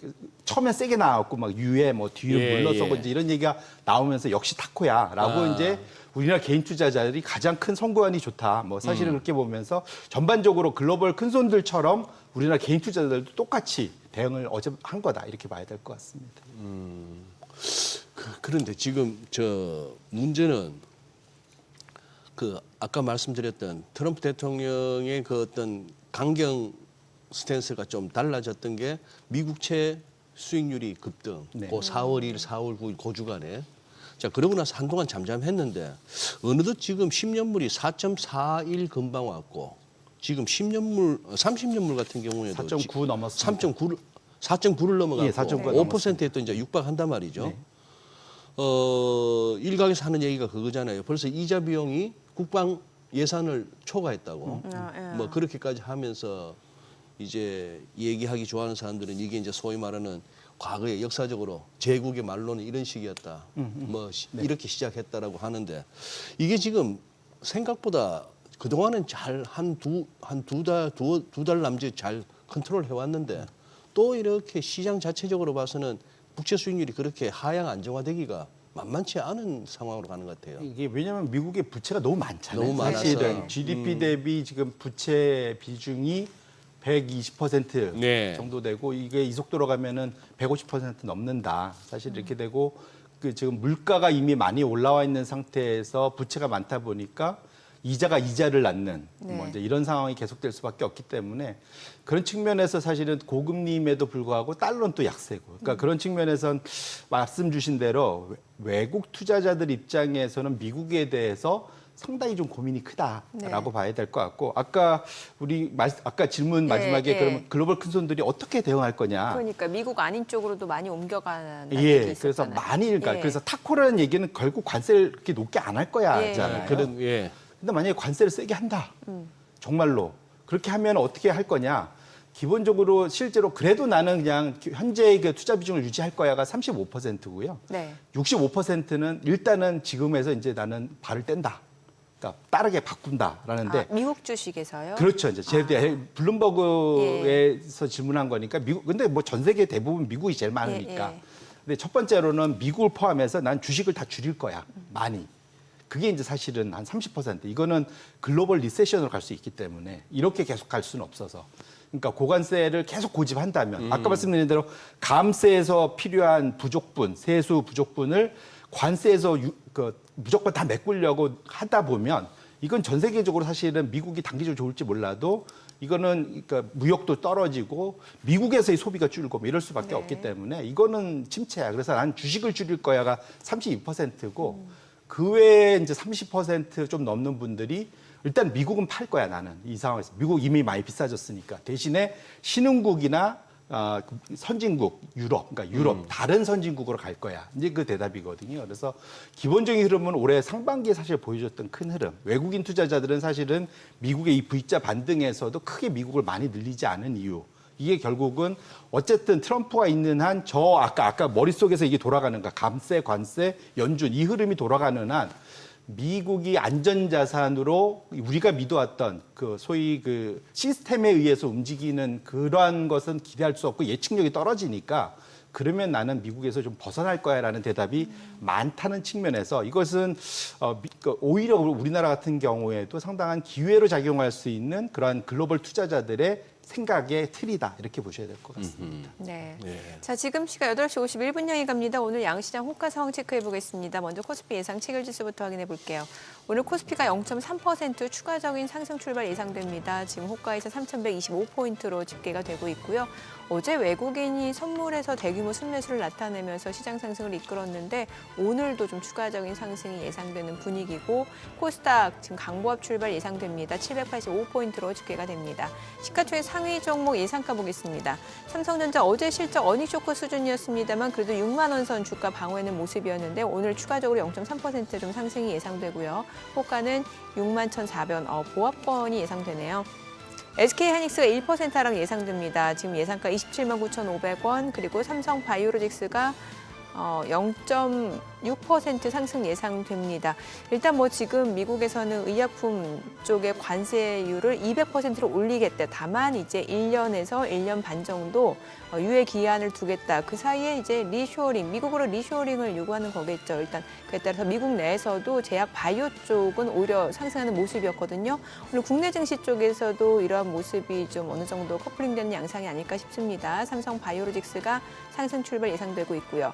처음엔 세게 나왔고 막 유예 뭐 뒤로 예, 물러서고 예. 이제 이런 얘기가 나오면서 역시 타코야라고 이제 우리나라 개인 투자자들이 가장 큰 선구안이 좋다. 뭐 사실은 그렇게 보면서 전반적으로 글로벌 큰손들처럼 우리나라 개인 투자자들도 똑같이 대응을 어제 한 거다 이렇게 봐야 될 것 같습니다. 그런데 지금 문제는 아까 말씀드렸던 트럼프 대통령의 그 어떤 강경 스탠스가 좀 달라졌던 게 미국채 수익률이 급등. 네. 그 4월 1일, 4월 9일 그 주간에. 자, 그러고 나서 한동안 잠잠했는데 어느덧 지금 10년물이 4.41 금방 왔고 지금 30년물 같은 경우에도 4.9 넘었습니다. 4.9를 넘어가고 예, 4.9 가 5%에 또 이제 육박한단 말이죠. 네. 일각에서 하는 얘기가 그거잖아요. 벌써 이자 비용이 국방 예산을 초과했다고. 뭐 그렇게까지 하면서 이제 얘기하기 좋아하는 사람들은 이게 이제 소위 말하는 과거에 역사적으로 제국의 말로는 이런 식이었다. 이렇게 시작했다라고 하는데 이게 지금 생각보다 그동안은 잘 두 달 남짓 잘 컨트롤 해왔는데 또 이렇게 시장 자체적으로 봐서는 국채 수익률이 그렇게 하향 안정화되기가 만만치 않은 상황으로 가는 것 같아요. 이게 왜냐하면 미국의 부채가 너무 많잖아요. 너무 많아서. 사실은 GDP 대비 지금 부채 비중이 120% 네. 정도 되고 이게 이 속도로 가면은 150% 넘는다. 사실 이렇게 되고 그 지금 물가가 이미 많이 올라와 있는 상태에서 부채가 많다 보니까 이자가 이자를 낳는 네. 뭐 이제 이런 상황이 계속될 수밖에 없기 때문에 그런 측면에서 사실은 고금리임에도 불구하고 달러는 또 약세고 그러니까 그런 측면에선 말씀 주신 대로 외국 투자자들 입장에서는 미국에 대해서 상당히 좀 고민이 크다라고 봐야 될 것 같고 아까 아까 질문 마지막에 네. 그러면 글로벌 큰손들이 어떻게 대응할 거냐. 그러니까 미국 아닌 쪽으로도 많이 옮겨가는 예, 얘기 그래서 있었잖아요. 많이 그러니까 예. 그래서 타코라는 얘기는 결국 관세를 그렇게 높게 안 할 거야잖아요. 예. 근데 만약에 관세를 세게 한다. 정말로. 그렇게 하면 어떻게 할 거냐. 기본적으로 실제로 그래도 나는 그냥 현재의 그 투자 비중을 유지할 거야가 35%고요. 네. 65%는 일단은 지금에서 이제 나는 발을 뗀다. 그러니까 빠르게 바꾼다라는데 미국 주식에서요? 그렇죠. 이제 블룸버그에서 질문한 거니까 미국 근데 뭐 전 세계 대부분 미국이 제일 많으니까. 근데 첫 번째로는 미국을 포함해서 난 주식을 다 줄일 거야. 많이. 그게 이제 사실은 한 30%. 이거는 글로벌 리세션으로 갈 수 있기 때문에 이렇게 계속 갈 수는 없어서. 그러니까 고관세를 계속 고집한다면 아까 말씀드린 대로 감세에서 필요한 부족분, 세수 부족분을 관세에서 무조건 다 메꾸려고 하다 보면 이건 전 세계적으로 사실은 미국이 단기적으로 좋을지 몰라도 이거는 그러니까 무역도 떨어지고 미국에서의 소비가 줄고 뭐 이럴 수밖에 없기 때문에 이거는 침체야. 그래서 난 주식을 줄일 거야가 32%고 그 외에 이제 30% 넘는 분들이 일단 미국은 팔 거야 나는 이 상황에서. 미국 이미 많이 비싸졌으니까. 대신에 신흥국이나 선진국, 그러니까 유럽 다른 선진국으로 갈 거야. 이제 그 대답이거든요. 그래서 기본적인 흐름은 올해 상반기에 사실 보여줬던 큰 흐름. 외국인 투자자들은 사실은 미국의 이 V자 반등에서도 크게 미국을 많이 늘리지 않은 이유. 이게 결국은 어쨌든 트럼프가 있는 한 아까 머릿속에서 이게 돌아가는가. 감세, 관세, 연준 이 흐름이 돌아가는 한 미국이 안전자산으로 우리가 믿어왔던 그 소위 그 시스템에 의해서 움직이는 그러한 것은 기대할 수 없고 예측력이 떨어지니까 그러면 나는 미국에서 좀 벗어날 거야라는 대답이 많다는 측면에서 이것은 오히려 우리나라 같은 경우에도 상당한 기회로 작용할 수 있는 그러한 글로벌 투자자들의 생각의 틀이다 이렇게 보셔야 될 것 같습니다. 네. 네. 자, 지금 시각 8시 51분 향해 갑니다. 오늘 양시장 호가 상황 체크해 보겠습니다. 먼저 코스피 예상 체결지수부터 확인해 볼게요. 오늘 코스피가 0.3% 추가적인 상승 출발 예상됩니다. 지금 호가에서 3,125포인트로 집계가 되고 있고요. 어제 외국인이 선물에서 대규모 순매수를 나타내면서 시장 상승을 이끌었는데 오늘도 좀 추가적인 상승이 예상되는 분위기고 코스닥 지금 강보합 출발 예상됩니다. 785포인트로 집계가 됩니다. 시가총액 상위 종목 예상가 보겠습니다. 삼성전자 어제 실적 어닝 쇼크 수준이었습니다만 그래도 6만 원 선 주가 방어하는 모습이었는데 오늘 추가적으로 0.3% 좀 상승이 예상되고요. 호가는 6만 1,400원, 보합권이 예상되네요. SK하이닉스가 1% 하락 예상됩니다. 지금 예상가 27만 9,500원, 그리고 삼성바이오로직스가 0.6% 상승 예상됩니다. 일단 뭐 지금 미국에서는 의약품 쪽의 관세율을 200%로 올리겠다. 다만 이제 1년에서 1년 반 정도 유예 기한을 두겠다. 그 사이에 이제 리쇼어링, 미국으로 리쇼어링을 요구하는 거겠죠. 일단 그에 따라서 미국 내에서도 제약 바이오 쪽은 오히려 상승하는 모습이었거든요. 오늘 국내 증시 쪽에서도 이러한 모습이 좀 어느 정도 커플링되는 양상이 아닐까 싶습니다. 삼성 바이오로직스가 상승 출발 예상되고 있고요.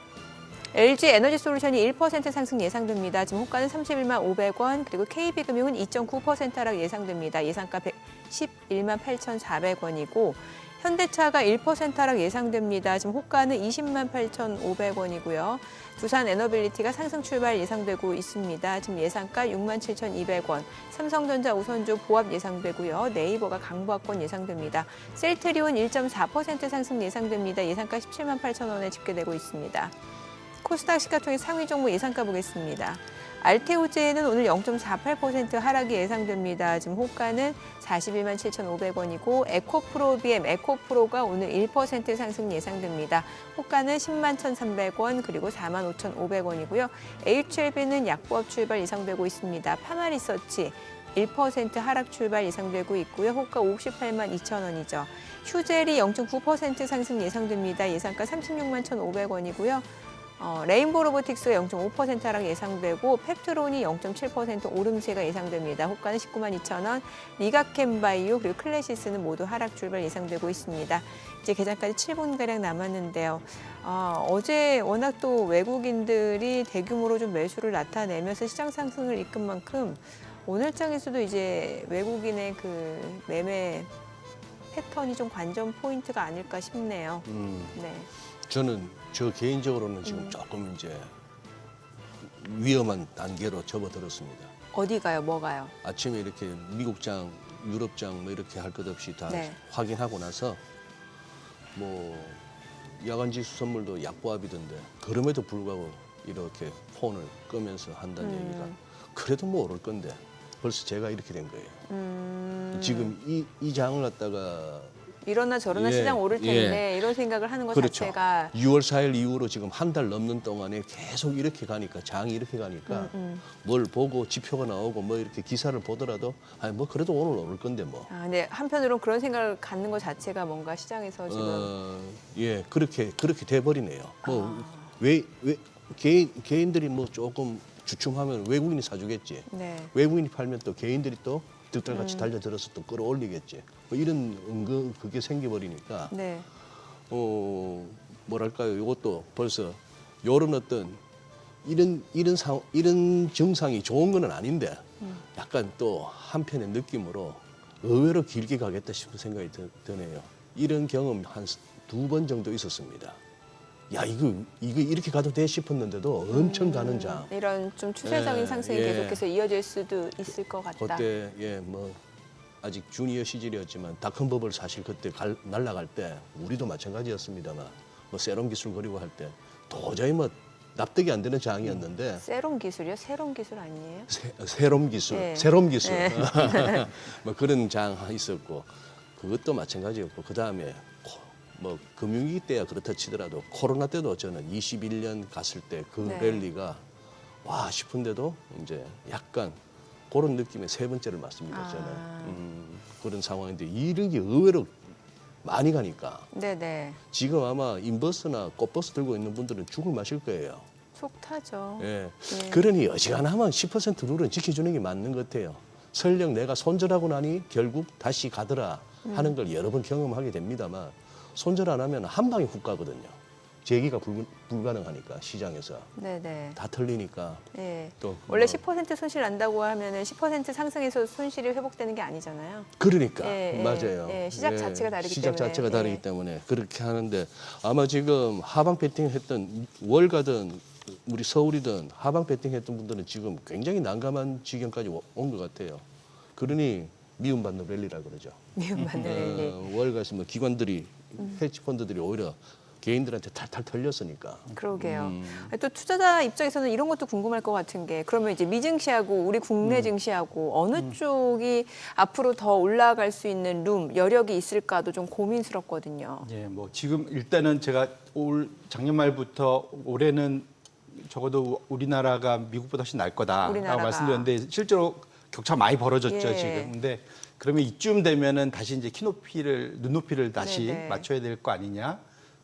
LG 에너지솔루션이 1% 상승 예상됩니다. 지금 호가는 31만 500원, 그리고 KB금융은 2.9% 하락 예상됩니다. 예상가 111만 8,400원이고 현대차가 1% 하락 예상됩니다. 지금 호가는 20만 8,500원이고요. 두산 에너빌리티가 상승 출발 예상되고 있습니다. 지금 예상가 6만 7,200원. 삼성전자 우선주 보합 예상되고요. 네이버가 강보합권 예상됩니다. 셀트리온 1.4% 상승 예상됩니다. 예상가 17만 8,000원에 집계되고 있습니다. 코스닥 시가총액 상위 종목 예상가 보겠습니다. 알테오제는 오늘 0.48% 하락이 예상됩니다. 지금 호가는 41만 7,500원이고 에코프로비엠, 에코프로가 오늘 1% 상승 예상됩니다. 호가는 10만 1,300원, 그리고 4만 5,500원이고요. HLB는 약보합 출발 예상되고 있습니다. 파마리서치 1% 하락 출발 예상되고 있고요. 호가 58만 2,000원이죠. 휴젤이 0.9% 상승 예상됩니다. 예상가 36만 1,500원이고요. 레인보우 로보틱스가 0.5% 하락 예상되고 펩트론이 0.7% 오름세가 예상됩니다. 호가는 19만 2천 원, 리가캠바이오 그리고 클래시스는 모두 하락 출발 예상되고 있습니다. 이제 개장까지 7분가량 남았는데요. 어제 워낙 또 외국인들이 대규모로 좀 매수를 나타내면서 시장 상승을 이끈 만큼 오늘 장에서도 이제 외국인의 그 매매 패턴이 좀 관전 포인트가 아닐까 싶네요. 네. 저 개인적으로는 지금 조금 이제 위험한 단계로 접어들었습니다. 어디가요? 뭐가요? 아침에 이렇게 미국장, 유럽장 뭐 이렇게 할 것 없이 다 네. 확인하고 나서 뭐 야간지수 선물도 약보합이던데 그럼에도 불구하고 이렇게 폰을 끄면서 한다는 얘기가 그래도 뭐 오를 건데 벌써 제가 이렇게 된 거예요. 지금 이 장을 갖다가 이러나 저러나 예, 시장 오를 텐데 이런 생각을 하는 것 그렇죠. 자체가 6월 4일 이후로 지금 한 달 넘는 동안에 계속 이렇게 가니까 장이 이렇게 가니까 뭘 보고 지표가 나오고 뭐 이렇게 기사를 보더라도 아니 뭐 그래도 오늘 오를 건데 뭐. 근데 한편으로는 그런 생각을 갖는 것 자체가 뭔가 시장에서 지금 예, 그렇게 돼버리네요. 뭐 왜 개인들이 뭐 조금 주춤하면 외국인이 사주겠지. 네. 외국인이 팔면 또 개인들이 또 득달같이 달려들어서 또 끌어올리겠지. 뭐 이런 그게 생겨버리니까 네. 뭐랄까요? 이것도 벌써 요런 어떤 이런 증상이 좋은 건 아닌데 약간 또 한편의 느낌으로 의외로 길게 가겠다 싶은 생각이 드네요. 이런 경험 한 2번 정도 있었습니다. 야, 이거 이렇게 가도 돼 싶었는데도 엄청 가는 장. 이런 좀 추세적인 예, 상승이 예. 계속해서 이어질 수도 있을 것 같다. 그때 뭐 아직 주니어 시절이었지만 닷컴버블 사실 그때 날아갈 때 우리도 마찬가지였습니다만 뭐 세럼 기술 그리고 할 때 도저히 뭐 납득이 안 되는 장이었는데 세럼 기술이요? 세럼 기술 아니에요? 세럼 기술, 예. 세럼 기술 예. 뭐 그런 장 있었고 그것도 마찬가지였고 그 다음에 뭐 금융위기 때야 그렇다 치더라도 코로나 때도 저는 21년 갔을 때 그 네. 랠리가 와 싶은데도 이제 약간 그런 느낌의 세 번째를 맞습니다 저는 그런 상황인데 이런 게 의외로 많이 가니까 네네. 지금 아마 인버스나 꽃버스 들고 있는 분들은 죽을 맛일 거예요. 속 타죠. 예. 예. 그러니 어지간하면 10% 룰은 지켜주는 게 맞는 것 같아요. 설령 내가 손절하고 나니 결국 다시 가더라 하는 걸 여러 번 경험하게 됩니다만 손절 안 하면 한 방에 훅 가거든요. 재기가 불가능하니까 시장에서 네네. 다 털리니까 예. 또 원래 뭐 10% 손실 난다고 하면은 10% 상승해서 손실이 회복되는 게 아니잖아요. 그러니까 예, 예, 맞아요. 예, 시작 자체가 다르기 시작 때문에. 자체가 다르기 예. 때문에 그렇게 하는데 아마 지금 하방 배팅했던 월가든 우리 서울이든 하방 배팅했던 분들은 지금 굉장히 난감한 지경까지 온 것 같아요. 그러니 미움받는 랠리라 그러죠. 미움받는 랠리. 월가에서 뭐 기관들이 헤지 펀드들이 오히려 개인들한테 탈탈 털렸으니까. 그러게요. 또 투자자 입장에서는 이런 것도 궁금할 것 같은 게 그러면 이제 미증시하고 우리 국내 증시하고 어느 쪽이 앞으로 더 올라갈 수 있는 여력이 있을까도 좀 고민스럽거든요. 예, 뭐 지금 일단은 제가 작년 말부터 올해는 적어도 우리나라가 미국보다 훨씬 날 거다라고 우리나라가. 말씀드렸는데 실제로 격차 많이 벌어졌죠 예. 지금. 근데 그러면 이쯤 되면은 다시 이제 눈높이를 다시 네네. 맞춰야 될 거 아니냐?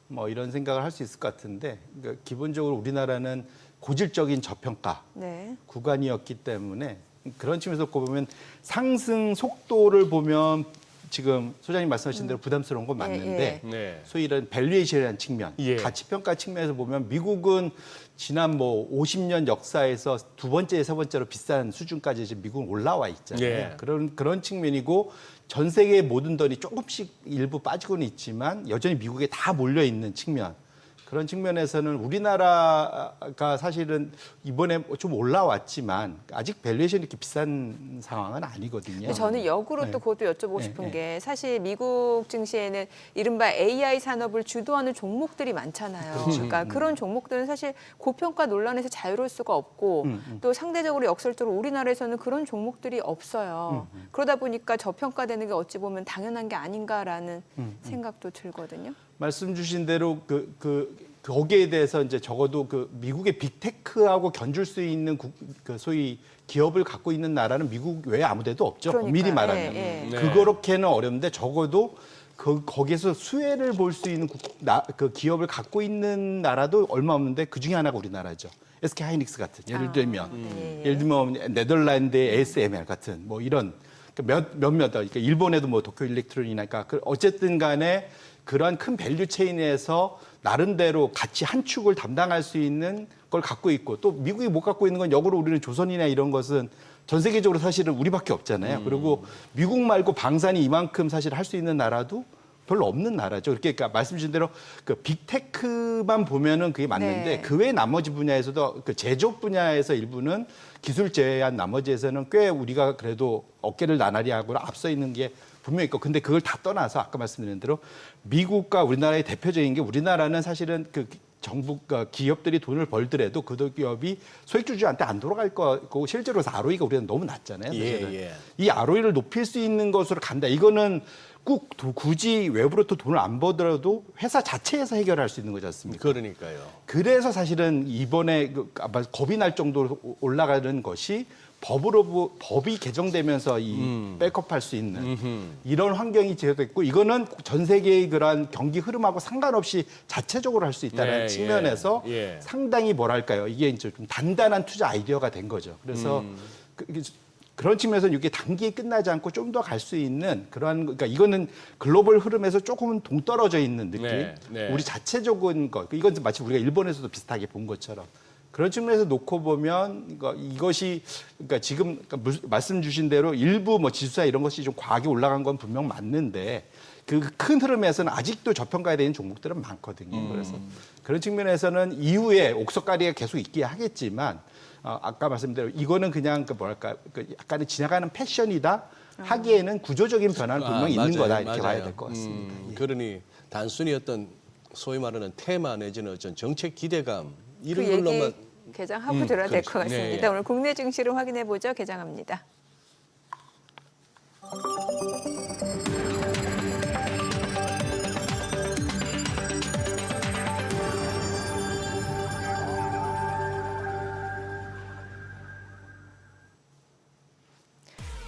뭐 이런 생각을 할 수 있을 것 같은데 그러니까 기본적으로 우리나라는 고질적인 저평가 네. 구간이었기 때문에 그런 측면에서 보면 상승 속도를 보면 지금 소장님 말씀하신 대로 부담스러운 건 맞는데 예. 네. 소위 이런 밸류에이션이라는 측면, 예. 가치평가 측면에서 보면 미국은 지난 뭐 50년 역사에서 두 번째, 세 번째로 비싼 수준까지 이제 미국은 올라와 있잖아요. 예. 그런 측면이고 전 세계의 모든 돈이 조금씩 일부 빠지고는 있지만 여전히 미국에 다 몰려 있는 측면. 그런 측면에서는 우리나라가 사실은 이번에 좀 올라왔지만 아직 밸류에이션이 이렇게 비싼 상황은 아니거든요. 근데 저는 역으로 네. 또 그것도 여쭤보고 네, 싶은 네. 게 사실 미국 증시에는 이른바 AI 산업을 주도하는 종목들이 많잖아요. 그러니까 그런 종목들은 사실 고평가 논란에서 자유로울 수가 없고 또 상대적으로 역설적으로 우리나라에서는 그런 종목들이 없어요. 그러다 보니까 저평가되는 게 어찌 보면 당연한 게 아닌가라는 생각도 들거든요. 말씀 주신 대로 거기에 대해서 이제 적어도 그 미국의 빅테크하고 견줄 수 있는 그 소위 기업을 갖고 있는 나라는 미국 외에 아무데도 없죠. 그러니까요. 미리 말하면 예, 예. 네. 그거로게는 어렵는데 적어도 거기에서 수혜를 볼 수 있는 그 기업을 갖고 있는 나라도 얼마 없는데 그 중에 하나가 우리나라죠. SK 하이닉스 같은 예를 들면 예를 들면 네덜란드의 ASML 같은 뭐 이런 몇몇 그러니까 일본에도 뭐 도쿄 일렉트로닉이니까 어쨌든 간에 그러한 큰 밸류 체인에서 나름대로 같이 한 축을 담당할 수 있는 걸 갖고 있고 또 미국이 못 갖고 있는 건 역으로 우리는 조선이나 이런 것은 전 세계적으로 사실은 우리밖에 없잖아요. 그리고 미국 말고 방산이 이만큼 사실 할 수 있는 나라도 별로 없는 나라죠. 그러니까 말씀 주신 대로 그 빅테크만 보면은 그게 맞는데 네. 그 외 나머지 분야에서도 그 제조업 분야에서 일부는 기술 제외한 나머지에서는 꽤 우리가 그래도 어깨를 나날이 하고 앞서 있는 게 분명히 있고 근데 그걸 다 떠나서 아까 말씀드린 대로 미국과 우리나라의 대표적인 게 우리나라는 사실은 그 정부가 기업들이 돈을 벌더라도 그 기업이 소액주주한테 안 돌아갈 거고 실제로 ROE가 우리는 너무 낮잖아요. 사실은. 예. 이 ROE를 높일 수 있는 것으로 간다. 이거는 꼭 굳이 외부로부터 돈을 안 벌더라도 회사 자체에서 해결할 수 있는 거지 않습니까? 그러니까요. 그래서 사실은 이번에 아마 겁이 날 정도로 올라가는 것이 법이 개정되면서 이 백업할 수 있는 이런 환경이 제도됐고 이거는 전 세계의 그러한 경기 흐름하고 상관없이 자체적으로 할 수 있다는 측면에서 상당히 뭐랄까요 이게 이제 좀 단단한 투자 아이디어가 된 거죠. 그래서 그런 측면에서 이게 단기에 끝나지 않고 좀 더 갈 수 있는 그러한 그러니까 이거는 글로벌 흐름에서 조금은 동떨어져 있는 느낌. 우리 자체적인 것. 이건 마치 우리가 일본에서도 비슷하게 본 것처럼. 그런 측면에서 놓고 보면 이것이 그러니까 지금 말씀 주신 대로 일부 뭐 지수사 이런 것이 좀 과하게 올라간 건 분명 맞는데 그 큰 흐름에서는 아직도 저평가에 되는 종목들은 많거든요. 그래서 그런 측면에서는 이후에 옥석가리가 계속 있긴 하겠지만 아까 말씀드린 대로 이거는 그냥 약간의 지나가는 패션이다 하기에는 구조적인 변화는 분명히 있는 거다 이렇게 봐야 될 것 같습니다. 그러니 단순히 어떤 소위 말하는 테마 내지는 어떤 정책 기대감 이런 그 얘기 걸로만 개장하고 들어야 될 것 그렇죠. 같습니다. 오늘 국내 증시를 확인해 보죠. 개장합니다.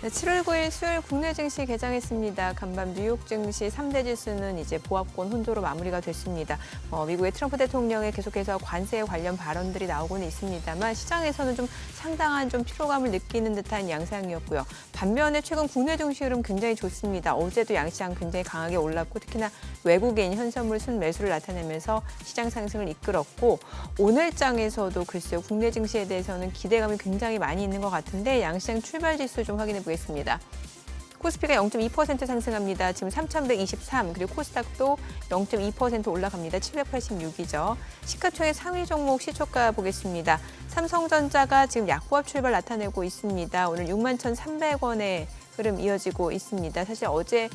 네, 7월 9일 수요일 국내 증시 개장했습니다. 간밤 뉴욕 증시 3대 지수는 이제 보합권 혼조로 마무리가 됐습니다. 미국의 트럼프 대통령의 계속해서 관세 관련 발언들이 나오고는 있습니다만 시장에서는 좀 상당한 좀 피로감을 느끼는 듯한 양상이었고요. 반면에 최근 국내 증시 흐름 굉장히 좋습니다. 어제도 양시장 굉장히 강하게 올랐고 특히나 외국인 현선물 순매수를 나타내면서 시장 상승을 이끌었고 오늘장에서도 글쎄요. 국내 증시에 대해서는 기대감이 굉장히 많이 있는 것 같은데 양시장 출발 지수 좀 확인해 보겠습니다. 코스피가 0.2% 상승합니다. 지금 3,123 그리고 코스닥도 0.2% 올라갑니다. 786이죠. 시가총액 상위 종목 시초가 보겠습니다. 삼성전자가 지금 약보합 출발 나타내고 있습니다. 오늘 61,300원의 흐름 이어지고 있습니다. 사실 어제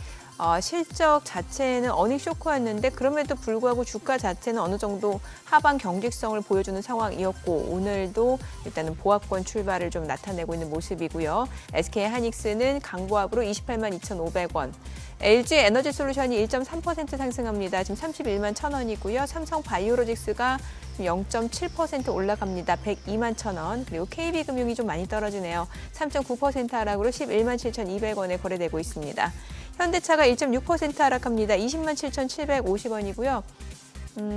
실적 자체는 어닝 쇼크였는데 그럼에도 불구하고 주가 자체는 어느 정도 하방 경직성을 보여주는 상황이었고 오늘도 일단은 보합권 출발을 좀 나타내고 있는 모습이고요. SK하이닉스는 강보합으로 282,500원. LG 에너지솔루션이 1.3% 상승합니다. 지금 31만 1,000원이고요. 삼성바이오로직스가 0.7% 올라갑니다. 102만 1,000원. 그리고 KB금융이 좀 많이 떨어지네요. 3.9% 하락으로 11만 7,200원에 거래되고 있습니다. 현대차가 1.6% 하락합니다. 20만 7,750원이고요.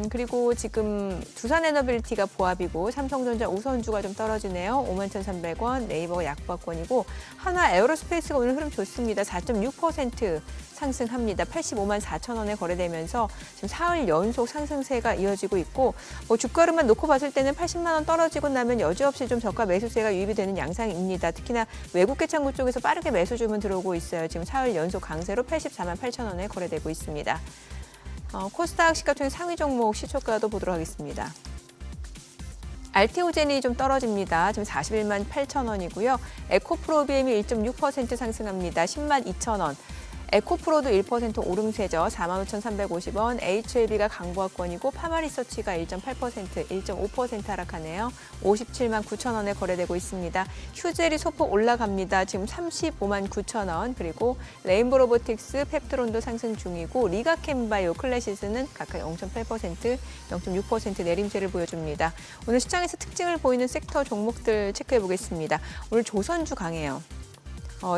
그리고 지금 두산에너빌리티가 보합이고 삼성전자 우선주가 좀 떨어지네요. 51,300원, 네이버가 약보합권이고 한화 에어로스페이스가 오늘 흐름 좋습니다. 4.6% 상승합니다. 85만 4천 원에 거래되면서 지금 사흘 연속 상승세가 이어지고 있고 주가로만 놓고 봤을 때는 80만 원 떨어지고 나면 여지없이 좀 저가 매수세가 유입이 되는 양상입니다. 특히나 외국 개창구 쪽에서 빠르게 매수 주문 들어오고 있어요. 지금 사흘 연속 강세로 84만 8천 원에 거래되고 있습니다. 코스닥 시가총액 상위 종목 시초가도 보도록 하겠습니다. 알테오젠이 좀 떨어집니다. 지금 41만 8천 원이고요. 에코프로비엠이 1.6% 상승합니다. 10만 2천 원. 에코프로도 1% 오름세죠. 45,350원. HLB가 강보합권이고 파마리서치가 1.8%, 1.5% 하락하네요. 57만 9천 원에 거래되고 있습니다. 휴젤이 소폭 올라갑니다. 지금 35만 9천 원. 그리고 레인보로보틱스, 펩트론도 상승 중이고 리가캠바이오, 클래시스는 각각 0.8%, 0.6% 내림세를 보여줍니다. 오늘 시장에서 특징을 보이는 섹터 종목들 체크해 보겠습니다. 오늘 조선주 강해요.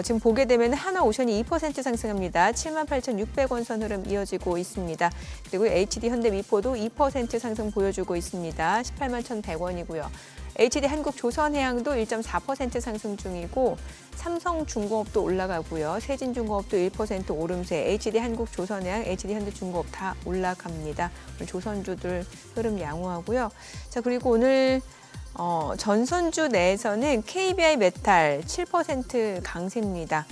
지금 보게 되면 하나오션이 2% 상승합니다. 78,600원 선 흐름 이어지고 있습니다. 그리고 HD 현대미포도 2% 상승 보여주고 있습니다. 18만 1,100원이고요. HD 한국조선해양도 1.4% 상승 중이고 삼성중공업도 올라가고요. 세진중공업도 1% 오름세, HD 한국조선해양, HD 현대중공업 다 올라갑니다. 오늘 조선주들 흐름 양호하고요. 자, 그리고 오늘 전선주 내에서는 KBI 메탈 7% 강세입니다.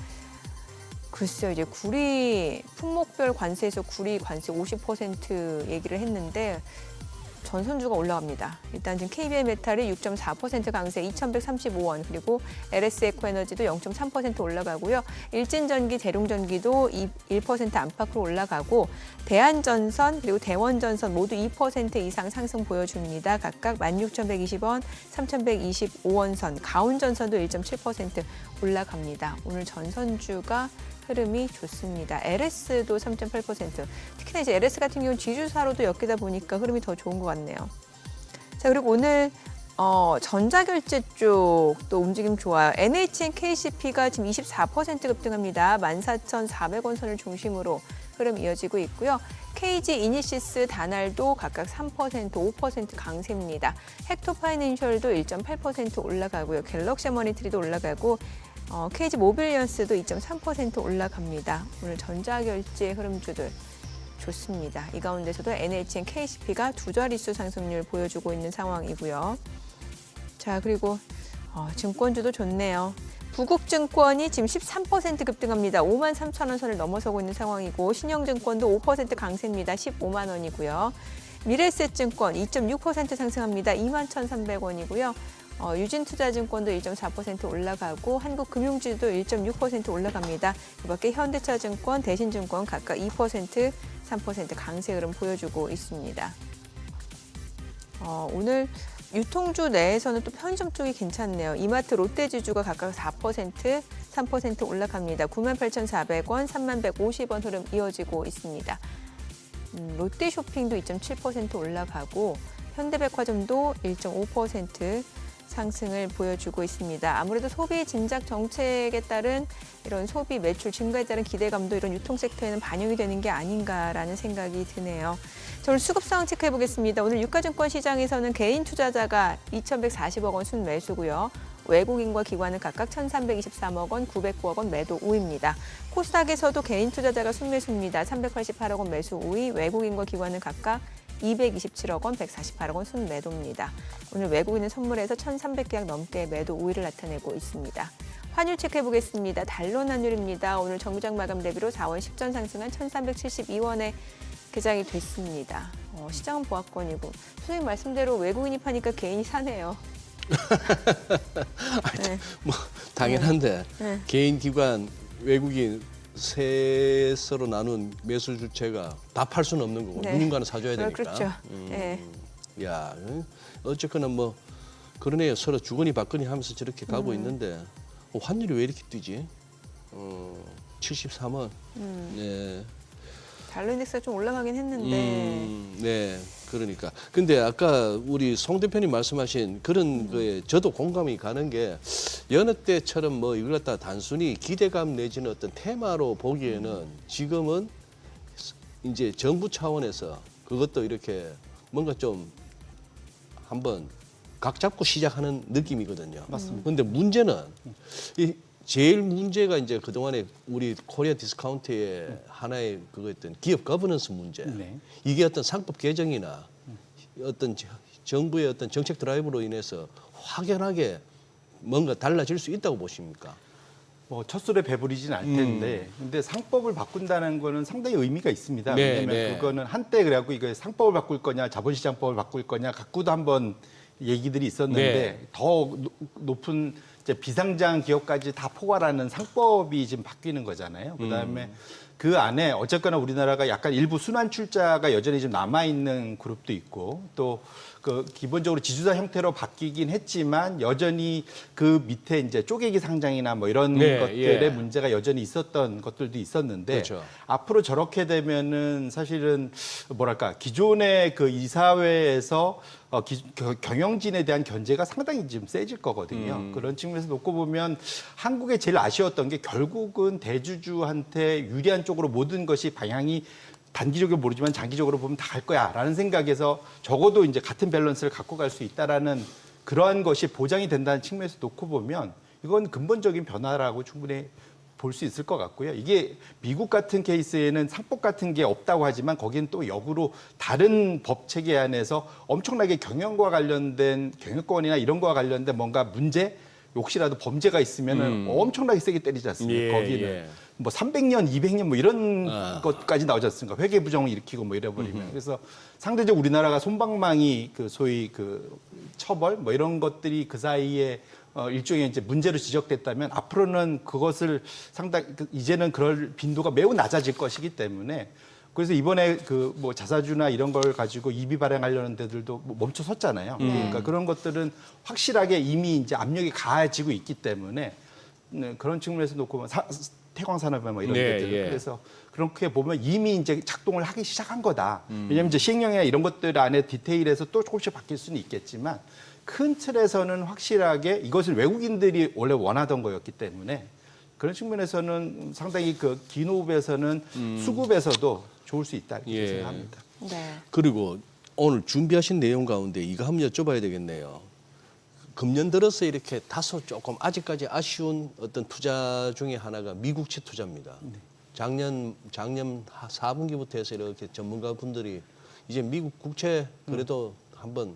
글쎄요, 이제 구리 품목별 관세에서 구리 관세 50% 얘기를 했는데 전선주가 올라갑니다. 일단 지금 KBI 메탈이 6.4% 강세 2,135원 그리고 LS 에코에너지도 0.3% 올라가고요. 일진전기, 대룡전기도 1% 안팎으로 올라가고 대한전선 그리고 대원전선 모두 2% 이상 상승 보여줍니다. 각각 16,120원, 3,125원 선, 가온전선도 1.7% 올라갑니다. 오늘 전선주가 흐름이 좋습니다. LS도 3.8%. 특히나 이제 LS 같은 경우는 지주사로도 엮이다 보니까 흐름이 더 좋은 것 같네요. 자, 그리고 오늘 전자결제 쪽도 움직임 좋아요. NHN KCP가 지금 24% 급등합니다. 14,400원 선을 중심으로 흐름 이어지고 있고요. KG 이니시스 다날도 각각 3%, 5% 강세입니다. 헥토파이낸셜도 1.8% 올라가고요. 갤럭시 머니트리도 올라가고 KG 모빌리언스도 2.3% 올라갑니다. 오늘 전자결제 흐름주들 좋습니다. 이 가운데서도 NHN KCP가 두 자릿수 상승률 보여주고 있는 상황이고요. 자, 그리고 증권주도 좋네요. 부국증권이 지금 13% 급등합니다. 53,000원 선을 넘어서고 있는 상황이고 신영증권도 5% 강세입니다. 15만 원이고요. 미래에셋증권 2.6% 상승합니다. 21,300원이고요. 유진투자증권도 1.4% 올라가고 한국금융지도 1.6% 올라갑니다. 이 밖에 현대차증권, 대신증권 각각 2%, 3% 강세 흐름 보여주고 있습니다. 오늘 유통주 내에서는 또 편의점 쪽이 괜찮네요. 이마트, 롯데지주가 각각 4%, 3% 올라갑니다. 98,400원, 3150원 흐름 이어지고 있습니다. 롯데쇼핑도 2.7% 올라가고 현대백화점도 1.5% 상승을 보여주고 있습니다. 아무래도 소비 진작 정책에 따른 이런 소비 매출 증가에 따른 기대감도 이런 유통 섹터에는 반영이 되는 게 아닌가라는 생각이 드네요. 자, 오늘 수급 상황 체크해 보겠습니다. 오늘 유가증권 시장에서는 개인 투자자가 2,140억 원 순매수고요. 외국인과 기관은 각각 1,323억 원, 909억 원 매도 우위입니다. 코스닥에서도 개인 투자자가 순매수입니다. 388억 원 매수 우위, 외국인과 기관은 각각 227억 원, 148억 원 순매도입니다. 오늘 외국인은 선물에서 1,300계약 넘게 매도 우위를 나타내고 있습니다. 환율 체크해 보겠습니다. 달러 환율입니다. 오늘 정유장 마감 대비로 4월 10전 상승한 1,372원에 개장이 됐습니다. 시장은 보합권이고 선생님 말씀대로 외국인이 파니까 개인이 사네요. 네. 뭐 당연한데 네. 개인 기관 외국인 세서로 나눈 매수 주체가 다 팔 수는 없는 거고 네. 누군가는 사줘야 되니까. 그렇죠. 네. 야, 어쨌거나 뭐 그러네요. 서로 주거니 받거니 하면서 저렇게 가고 있는데 환율이 왜 이렇게 뛰지? 73원. 네. 달러 인덱스가 좀 올라가긴 했는데 네, 그러니까. 근데 아까 우리 송 대표님 말씀하신 그런 거에 저도 공감이 가는 게 여느 때처럼 뭐 이걸 갖다 단순히 기대감 내지는 어떤 테마로 보기에는 지금은 이제 정부 차원에서 그것도 이렇게 뭔가 좀 한번 각 잡고 시작하는 느낌이거든요. 맞습니다. 근데 문제는 제일 문제가 이제 그동안에 우리 코리아 디스카운트의 하나의 그거였던 기업 거버넌스 문제. 네. 이게 어떤 상법 개정이나 어떤 정부의 어떤 정책 드라이브로 인해서 확연하게 뭔가 달라질 수 있다고 보십니까? 뭐 첫술에 배부리진 않을 텐데, 근데 상법을 바꾼다는 거는 상당히 의미가 있습니다. 네, 왜냐하면 네. 그거는 한때 그래갖고 이거 상법을 바꿀 거냐, 자본시장법을 바꿀 거냐 갖고도 한번 얘기들이 있었는데 네. 더 높은 이제 비상장 기업까지 다 포괄하는 상법이 지금 바뀌는 거잖아요. 그다음에 그 안에 어쨌거나 우리나라가 약간 일부 순환 출자가 여전히 좀 남아 있는 그룹도 있고 또 그 기본적으로 지주사 형태로 바뀌긴 했지만 여전히 그 밑에 이제 쪼개기 상장이나 뭐 이런 네, 것들의 예. 문제가 여전히 있었던 것들도 있었는데 그렇죠. 앞으로 저렇게 되면은 사실은 뭐랄까 기존의 그 이사회에서 경영진에 대한 견제가 상당히 지금 세질 거거든요. 그런 측면에서 놓고 보면 한국에 제일 아쉬웠던 게 결국은 대주주한테 유리한 쪽으로 모든 것이 방향이 단기적으로 모르지만 장기적으로 보면 다 갈 거야라는 생각에서 적어도 이제 같은 밸런스를 갖고 갈 수 있다라는 그러한 것이 보장이 된다는 측면에서 놓고 보면 이건 근본적인 변화라고 충분히 볼 수 있을 것 같고요. 이게 미국 같은 케이스에는 상법 같은 게 없다고 하지만 거기는 또 역으로 다른 법 체계 안에서 엄청나게 경영과 관련된 경영권이나 이런 거와 관련된 뭔가 문제 혹시라도 범죄가 있으면은 엄청나게 세게 때리지 않습니까? 예, 거기는 예. 뭐 300년, 200년 뭐 이런 아. 것까지 나오지 않습니까? 회계 부정을 일으키고 뭐 이래버리면. 그래서 상대적 우리나라가 솜방망이 그 소위 그 처벌 뭐 이런 것들이 그 사이에 일종의 이제 문제로 지적됐다면 앞으로는 그것을 상당히 이제는 그럴 빈도가 매우 낮아질 것이기 때문에 그래서 이번에 그 뭐 자사주나 이런 걸 가지고 이비 발행하려는 데들도 뭐 멈춰 섰잖아요. 그러니까 그런 것들은 확실하게 이미 이제 압력이 가해지고 있기 때문에 그런 측면에서 놓고 보면 태광 산업이나 뭐 이런 네, 데들. 예. 그래서 그렇게 보면 이미 이제 작동을 하기 시작한 거다. 왜냐하면 이제 시행령이나 이런 것들 안에 디테일에서 또 조금씩 바뀔 수는 있겠지만 큰 틀에서는 확실하게 이것을 외국인들이 원래 원하던 거였기 때문에 그런 측면에서는 상당히 그 기노업에서는 수급에서도 좋을 수 있다 이렇게 예. 생각합니다. 네. 그리고 오늘 준비하신 내용 가운데 이거 한번 여쭤봐야 되겠네요. 금년 들어서 이렇게 다소 조금 아직까지 아쉬운 어떤 투자 중에 하나가 미국채 투자입니다. 작년 4분기부터 해서 이렇게 전문가 분들이 이제 미국 국채 그래도 한번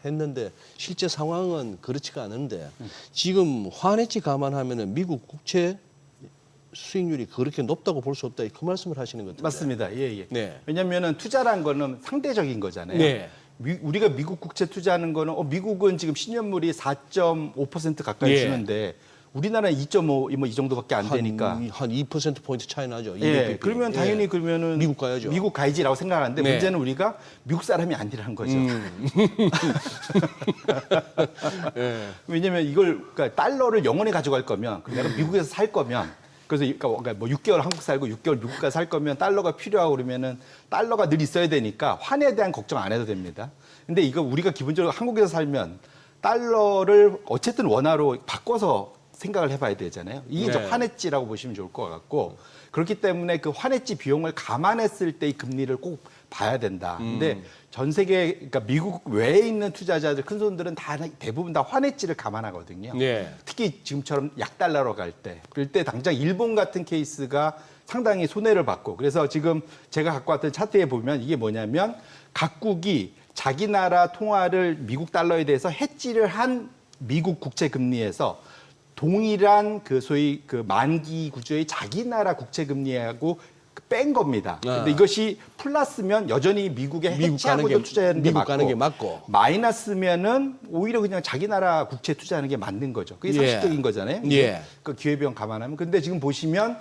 했는데 실제 상황은 그렇지가 않은데 지금 환해지 감안하면은 미국 국채 수익률이 그렇게 높다고 볼 수 없다 그 말씀을 하시는 것 같은데. 맞습니다. 예, 예. 네. 왜냐하면 투자란 거는 상대적인 거잖아요. 네. 우리가 미국 국채 투자하는 거는 미국은 지금 10년물이 4.5% 가까이 예. 주는데 우리나라는 2.5 뭐 이 정도밖에 안 되니까. 한 2% 포인트 차이 나죠. 예. 그러면 당연히 예. 그러면은 미국 가야죠. 미국 가야지라고 생각하는데 네. 문제는 우리가 미국 사람이 아니라는 거죠. 예. 왜냐하면 이걸 그러니까 달러를 영원히 가져갈 거면 내가 미국에서 살 거면 그래서 그러니까 뭐 6개월 한국 살고 6개월 미국 가서 살 거면 달러가 필요하고 그러면은 달러가 늘 있어야 되니까 환에 대한 걱정 안 해도 됩니다. 근데 이거 우리가 기본적으로 한국에서 살면 달러를 어쨌든 원화로 바꿔서 생각을 해봐야 되잖아요. 이게 이제 네. 환해지라고 보시면 좋을 것 같고 그렇기 때문에 그 환해지 비용을 감안했을 때 이 금리를 꼭 봐야 된다. 근데 전 세계 그러니까 미국 외에 있는 투자자들 큰 손들은 다 대부분 다 환해지를 감안하거든요. 네. 특히 지금처럼 약달러로 갈 때, 그럴 때 당장 일본 같은 케이스가 상당히 손해를 받고 그래서 지금 제가 갖고 왔던 차트에 보면 이게 뭐냐면 각국이 자기 나라 통화를 미국 달러에 대해서 해지를 한 미국 국채 금리에서 동일한 그 소위 그 만기 구조의 자기 나라 국채 금리하고 뺀 겁니다. 근데 이것이 플러스면 여전히 미국에 해지하고도 투자하는 게 미국 맞고, 가는 게 맞고. 마이너스면은 오히려 그냥 자기 나라 국채 투자하는 게 맞는 거죠. 그게 예. 상식적인 거잖아요. 예. 그 기회비용 감안하면. 근데 지금 보시면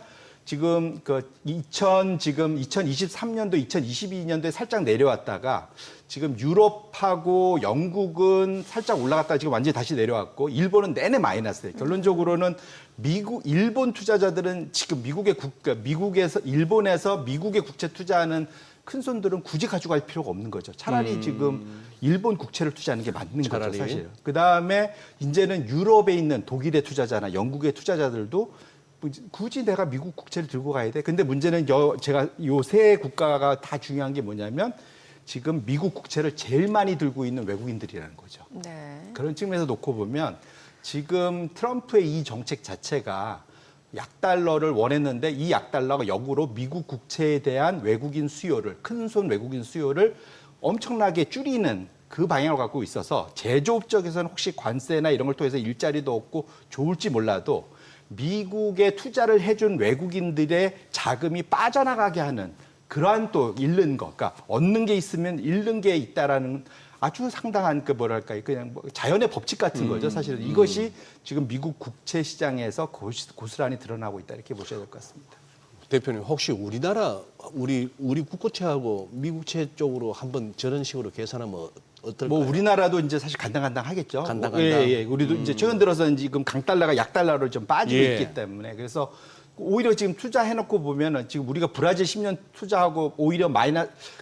지금 그 2023년도, 2022년도에 살짝 내려왔다가 지금 유럽하고 영국은 살짝 올라갔다가 지금 완전히 다시 내려왔고 일본은 내내 마이너스예요. 결론적으로는 일본 투자자들은 지금 미국에서 일본에서 미국의 국채 투자하는 큰 손들은 굳이 가져갈 필요가 없는 거죠. 차라리 지금 일본 국채를 투자하는 게 맞는 차라리. 거죠, 사실. 그다음에 이제는 유럽에 있는 독일의 투자자나 영국의 투자자들도 굳이 내가 미국 국채를 들고 가야 돼. 근데 문제는 제가 요 세 국가가 다 중요한 게 뭐냐면 지금 미국 국채를 제일 많이 들고 있는 외국인들이라는 거죠. 네. 그런 측면에서 놓고 보면 지금 트럼프의 이 정책 자체가 약달러를 원했는데 이 약달러가 역으로 미국 국채에 대한 외국인 수요를 큰손 외국인 수요를 엄청나게 줄이는 그 방향을 갖고 있어서 제조업 쪽에서는 혹시 관세나 이런 걸 통해서 일자리도 없고 좋을지 몰라도 미국에 투자를 해준 외국인들의 자금이 빠져나가게 하는 그러한 또 잃는 것, 그러니까 얻는 게 있으면 잃는 게 있다라는 아주 상당한 그 뭐랄까요, 그냥 뭐 자연의 법칙 같은 거죠. 사실은 이것이 지금 미국 국채 시장에서 고스란히 드러나고 있다 이렇게 보셔야 될 것 같습니다. 대표님 혹시 우리나라 우리 국고채하고 미국채 쪽으로 한번 저런 식으로 계산하면 어떨까요? 뭐 우리나라도 이제 사실 간당간당 하겠죠. 간당간당. 예. 우리도 이제 최근 들어서 지금 강달러가 약달러로 좀 빠지고 예. 있기 때문에 그래서 오히려 지금 투자해놓고 보면은 지금 우리가 브라질 10년 투자하고 오히려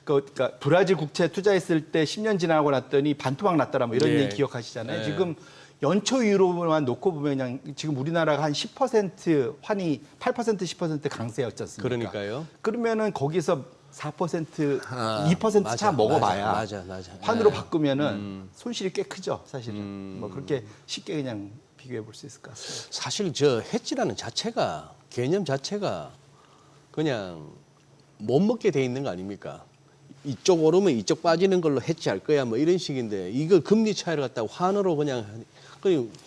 그러니까 브라질 국채 투자했을 때 10년 지나고 났더니 반토막 났더라 뭐 이런 예. 얘기 기억하시잖아요. 예. 지금 연초 이후로만 놓고 보면 그냥 지금 우리나라가 한 10% 환이 8% 10% 강세였지 않습니까? 그러니까요. 그러면은 거기서 4% 2% 맞아, 차 먹어봐야 맞아. 환으로 예. 바꾸면은 손실이 꽤 크죠, 사실은. 뭐 그렇게 쉽게 그냥 비교해 볼 수 있을 것 같습니다. 사실 저 해지라는 자체가 개념 자체가 그냥 못 먹게 돼 있는 거 아닙니까? 이쪽 오르면 이쪽 빠지는 걸로 해지할 거야 뭐 이런 식인데 이거 금리 차이를 갖다가 환으로 그냥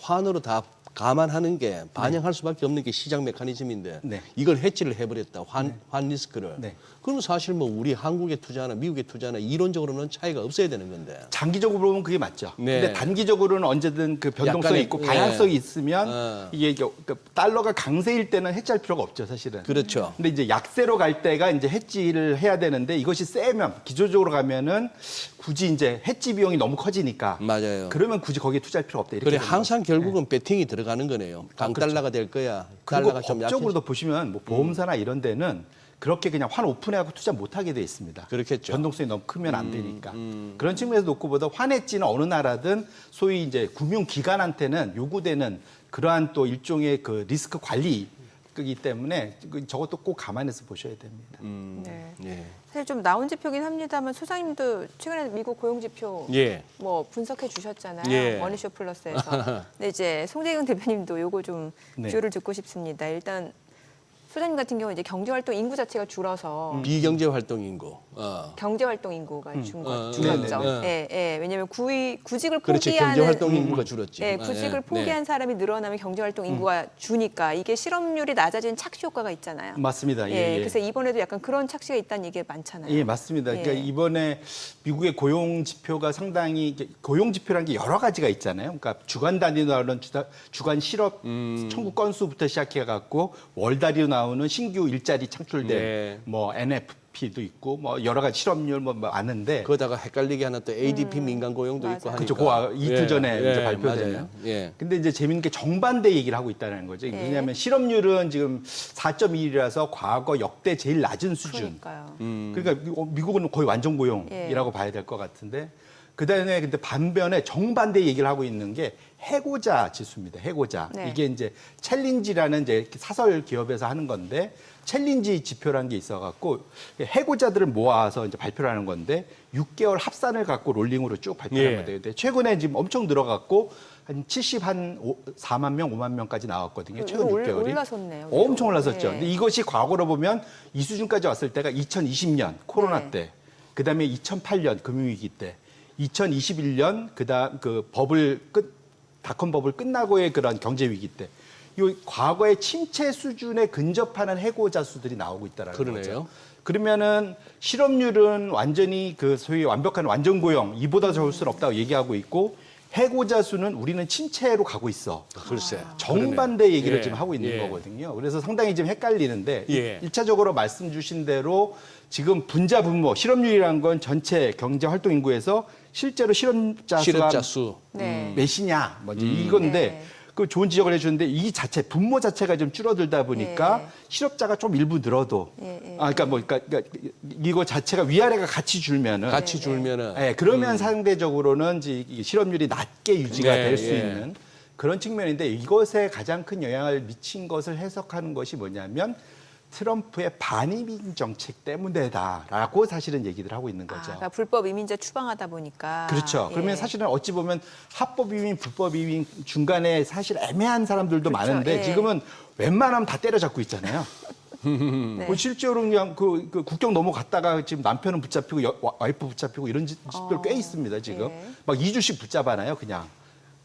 환으로 다 감안하는 게 반영할 수밖에 없는 게 시장 메커니즘인데 네. 이걸 해지를 해버렸다 환 리스크를 네. 그러면 사실 뭐 우리 한국의 투자나 미국의 투자나 이론적으로는 차이가 없어야 되는 건데 장기적으로 보면 그게 맞죠. 네. 근데 단기적으로는 언제든 그 변동성이 약간의, 있고 네. 방향성이 있으면 이게 그러니까 달러가 강세일 때는 해지할 필요가 없죠, 사실은. 그렇죠. 근데 이제 약세로 갈 때가 이제 해지를 해야 되는데 이것이 세면 기조적으로 가면은 굳이 이제 해지 비용이 너무 커지니까 맞아요. 그러면 굳이 거기에 투자할 필요 없다 이렇게 그래 되는 항상 결국은 배팅이 들어가. 들어가는 거네요. 강달러가 될 거야. 달러가 좀 약해져. 법적으로도 보시면 뭐 보험사나 이런 데는 그렇게 그냥 환 오픈해갖고 투자 못하게 돼 있습니다. 그렇겠죠. 변동성이 너무 크면 안 되니까. 그런 측면에서 놓고 보다 환해지는 어느 나라든 소위 이제 금융기관한테는 요구되는 그러한 또 일종의 그 리스크 관리이기 때문에 저것도 꼭 감안해서 보셔야 됩니다. 네. 예. 사실 좀 나온 지표긴 합니다만 소장님도 최근에 미국 고용 지표 예. 뭐 분석해 주셨잖아요. 예. 머니쇼 플러스에서. 근데 이제 송재경 대표님도 요거 좀 네. 뷰를 듣고 싶습니다. 일단 소장님 같은 경우 이제 경제활동 인구 자체가 줄어서 비경제 활동 인구. 경제활동 인구가 줄었죠. 네네. 예, 예. 왜냐하면 구직을 그렇지. 포기하는 경제 활동 인구가 줄었지. 예, 구직을 네. 포기한 사람이 늘어나면 경제활동 인구가 주니까 이게 실업률이 낮아지는 착시 효과가 있잖아요. 맞습니다. 예, 그래서 이번에도 약간 그런 착시가 있다는 얘기가 많잖아요. 예, 맞습니다. 그러니까 예. 이번에 미국의 고용 지표가 상당히 고용 지표라는 게 여러 가지가 있잖아요. 그러니까 주간 단위로 나오는 주간 실업 청구 건수부터 시작해 갖고 월 단위로 나오는 신규 일자리 창출된 네. 뭐 NFP도 있고 뭐 여러 가지 실업률 뭐 많은데 그러다가 헷갈리게 하나 또 ADP 민간 고용도 있고 하니까. 그렇죠. 그 이틀 전에 예, 이제 예, 발표되는. 맞아요. 예. 근데 이제 재밌는 게 정반대 얘기를 하고 있다는 거죠. 예. 왜냐하면 실업률은 지금 4.1이라서 과거 역대 제일 낮은 수준. 그러니까요. 그러니까 미국은 거의 완전 고용이라고 봐야 될 것 같은데 그다음에 근데 반면에 정반대 얘기를 하고 있는 게 해고자 지수입니다. 해고자. 네. 이게 이제 챌린지라는 이제 사설 기업에서 하는 건데 챌린지 지표라는 게 있어갖고 해고자들을 모아서 이제 발표를 하는 건데 6개월 합산을 갖고 롤링으로 쭉 발표한 예. 거예요. 근데 최근에 지금 엄청 늘어갔고 한 4만 명, 5만 명까지 나왔거든요. 최근 6개월이. 올라섰네요. 엄청 올라섰죠. 예. 근데 이것이 과거로 보면 이 수준까지 왔을 때가 2020년 코로나 네. 때, 그다음에 2008년 금융위기 때, 2021년 그다음 그 닷컴 버블 끝나고의 그런 경제 위기 때, 이 과거의 침체 수준에 근접하는 해고자 수들이 나오고 있다라는 그러네요. 거죠. 그러면은 실업률은 완전히 그 소위 완벽한 완전 고용 이보다 좋을 수는 없다고 얘기하고 있고 해고자 수는 우리는 침체로 가고 있어. 글쎄. 정반대 얘기를 예, 지금 하고 있는 예. 거거든요. 그래서 상당히 좀 헷갈리는데 예. 1차적으로 말씀 주신 대로 지금 분자 분모 실업률이라는 건 전체 경제 활동 인구에서 실제로 실업자 수가 실업자 수. 네. 몇이냐 뭐 이제 이건데 네. 그 좋은 지적을 해주는데 이 자체 분모 자체가 좀 줄어들다 보니까 예. 실업자가 좀 일부 늘어도 예. 그러니까 이거 자체가 위아래가 같이 줄면은 같이 줄면은. 네, 그러면 상대적으로는 이제 이 실업률이 낮게 유지가 네, 될 수 예. 있는 그런 측면인데 이것에 가장 큰 영향을 미친 것을 해석하는 것이 뭐냐면 트럼프의 반이민 정책 때문에다라고 사실은 얘기를 하고 있는 거죠. 그러니까 불법 이민자 추방하다 보니까. 그렇죠. 예. 그러면 사실은 어찌 보면 합법 이민, 불법 이민 중간에 사실 애매한 사람들도 그렇죠. 많은데 예. 지금은 웬만하면 다 때려잡고 있잖아요. 네. 뭐 실제로 그냥 그 국경 넘어갔다가 지금 남편은 붙잡히고 와이프 붙잡히고 이런 집들 꽤 있습니다. 지금 예. 막 2주씩 붙잡아놔요, 그냥.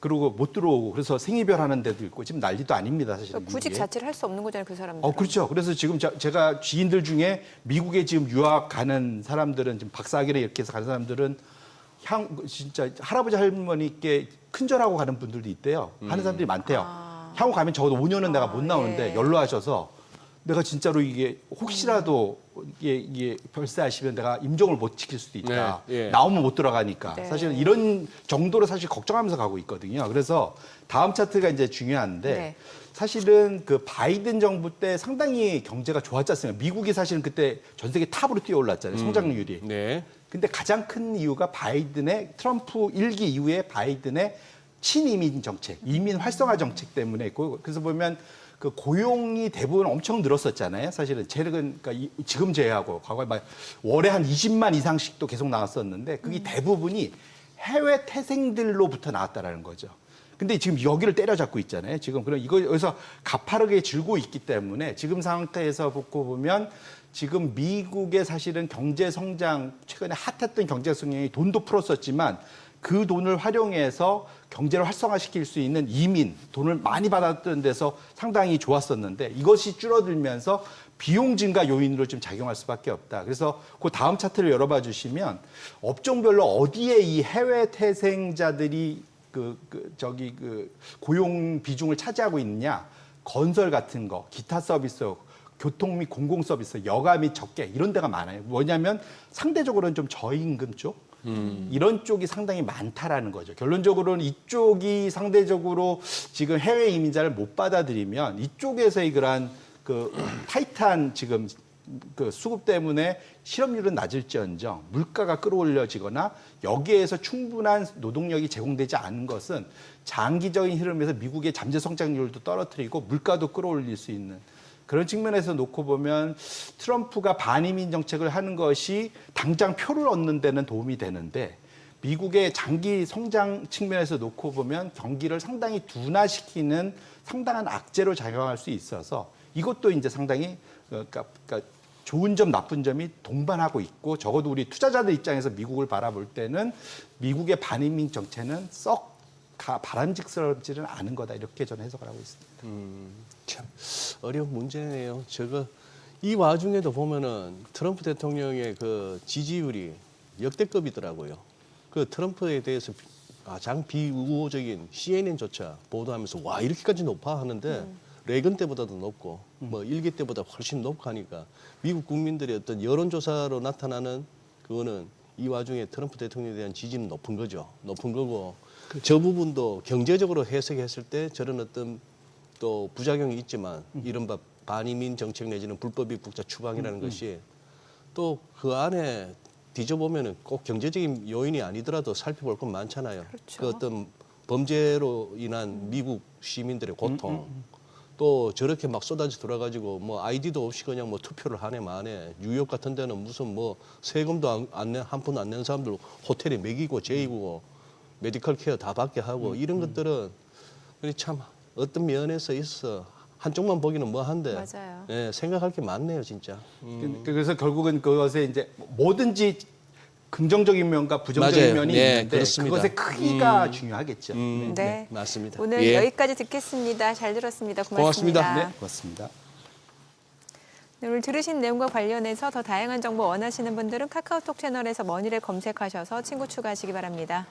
그리고 못 들어오고 그래서 생이별하는 데도 있고 지금 난리도 아닙니다, 사실. 그러니까 구직 자체를 할 수 없는 거잖아요, 그 사람들. 그렇죠. 그래서 지금 제가 지인들 중에 미국에 지금 유학 가는 사람들은 지금 박사학위를 이렇게 해서 가는 사람들은 진짜 할아버지 할머니께 큰절하고 가는 분들도 있대요. 하는 사람들이 많대요. 향후 가면 적어도 5년은 내가 못 나오는데 예. 연로하셔서 내가 진짜로 이게 혹시라도 이게 별세하시면 내가 임종을 못 지킬 수도 있다. 네, 예. 나오면 못 들어가니까. 네. 사실은 이런 정도로 사실 걱정하면서 가고 있거든요. 그래서 다음 차트가 이제 중요한데 네. 사실은 그 바이든 정부 때 상당히 경제가 좋았지 않습니까? 미국이 사실은 그때 전 세계 탑으로 뛰어올랐잖아요. 성장률이. 네. 근데 가장 큰 이유가 트럼프 1기 이후에 바이든의 친이민 정책, 이민 활성화 정책 때문에 있고 그래서 보면 그 고용이 대부분 엄청 늘었었잖아요. 사실은 그러니까 지금 제외하고 과거에 막 월에 한 20만 이상씩도 계속 나왔었는데 그게 대부분이 해외 태생들로부터 나왔다라는 거죠. 근데 지금 여기를 때려잡고 있잖아요. 지금 그럼 여기서 가파르게 줄고 있기 때문에 지금 상태에서 보면 지금 미국의 사실은 경제 성장 최근에 핫했던 경제 성장이 돈도 풀었었지만 그 돈을 활용해서 경제를 활성화시킬 수 있는 이민, 돈을 많이 받았던 데서 상당히 좋았었는데 이것이 줄어들면서 비용 증가 요인으로 좀 작용할 수밖에 없다. 그래서 그 다음 차트를 열어봐 주시면 업종별로 어디에 이 해외 태생자들이 고용 비중을 차지하고 있느냐, 건설 같은 거, 기타 서비스, 교통 및 공공 서비스, 여가 및 적계 이런 데가 많아요. 뭐냐면 상대적으로는 좀 저임금 쪽. 이런 쪽이 상당히 많다라는 거죠. 결론적으로는 이쪽이 상대적으로 지금 해외 이민자를 못 받아들이면 이쪽에서의 그러한 그 타이트한 지금 그 수급 때문에 실업률은 낮을지언정 물가가 끌어올려지거나 여기에서 충분한 노동력이 제공되지 않은 것은 장기적인 흐름에서 미국의 잠재 성장률도 떨어뜨리고 물가도 끌어올릴 수 있는 그런 측면에서 놓고 보면 트럼프가 반이민 정책을 하는 것이 당장 표를 얻는 데는 도움이 되는데 미국의 장기 성장 측면에서 놓고 보면 경기를 상당히 둔화시키는 상당한 악재로 작용할 수 있어서 이것도 이제 상당히 그러니까 좋은 점 나쁜 점이 동반하고 있고 적어도 우리 투자자들 입장에서 미국을 바라볼 때는 미국의 반이민 정책은 썩 바람직스럽지는 않은 거다 이렇게 저는 해석을 하고 있습니다. 참 어려운 문제네요. 이 와중에도 보면은 트럼프 대통령의 그 지지율이 역대급이더라고요. 그 트럼프에 대해서 가장 비우호적인 CNN조차 보도하면서 와 이렇게까지 높아 하는데 레이건 때보다도 높고 뭐 일기 때보다 훨씬 높고 하니까 미국 국민들의 어떤 여론조사로 나타나는 그거는 이 와중에 트럼프 대통령에 대한 지지는 높은 거죠. 높은 거고 저 부분도 경제적으로 해석했을 때 저런 어떤 또 부작용이 있지만 이른바 반이민 정책 내지는 불법 입국자 추방이라는 것이 또 그 안에 뒤져보면은 꼭 경제적인 요인이 아니더라도 살펴볼 건 많잖아요. 그렇죠. 그 어떤 범죄로 인한 미국 시민들의 고통 또 저렇게 막 쏟아져 들어가지고 뭐 아이디도 없이 그냥 뭐 투표를 하네 마네 뉴욕 같은 데는 무슨 뭐 세금도 한 푼 안 낸 사람들 호텔에 먹이고 재이고 메디컬 케어 다 받게 하고 이런 것들은 참 어떤 면에서 있어 한쪽만 보기는 뭐한데 맞아요. 예, 생각할 게 많네요 진짜. 그래서 결국은 그것에 이제 뭐든지 긍정적인 면과 부정적인 맞아요. 면이 네, 있는데 그렇습니다. 그것의 크기가 중요하겠죠. 네. 맞습니다. 오늘 예. 여기까지 듣겠습니다. 잘 들었습니다. 고맙습니다. 고맙습니다. 네, 고맙습니다. 네, 오늘 들으신 내용과 관련해서 더 다양한 정보 원하시는 분들은 카카오톡 채널에서 머니를 검색하셔서 친구 추가하시기 바랍니다.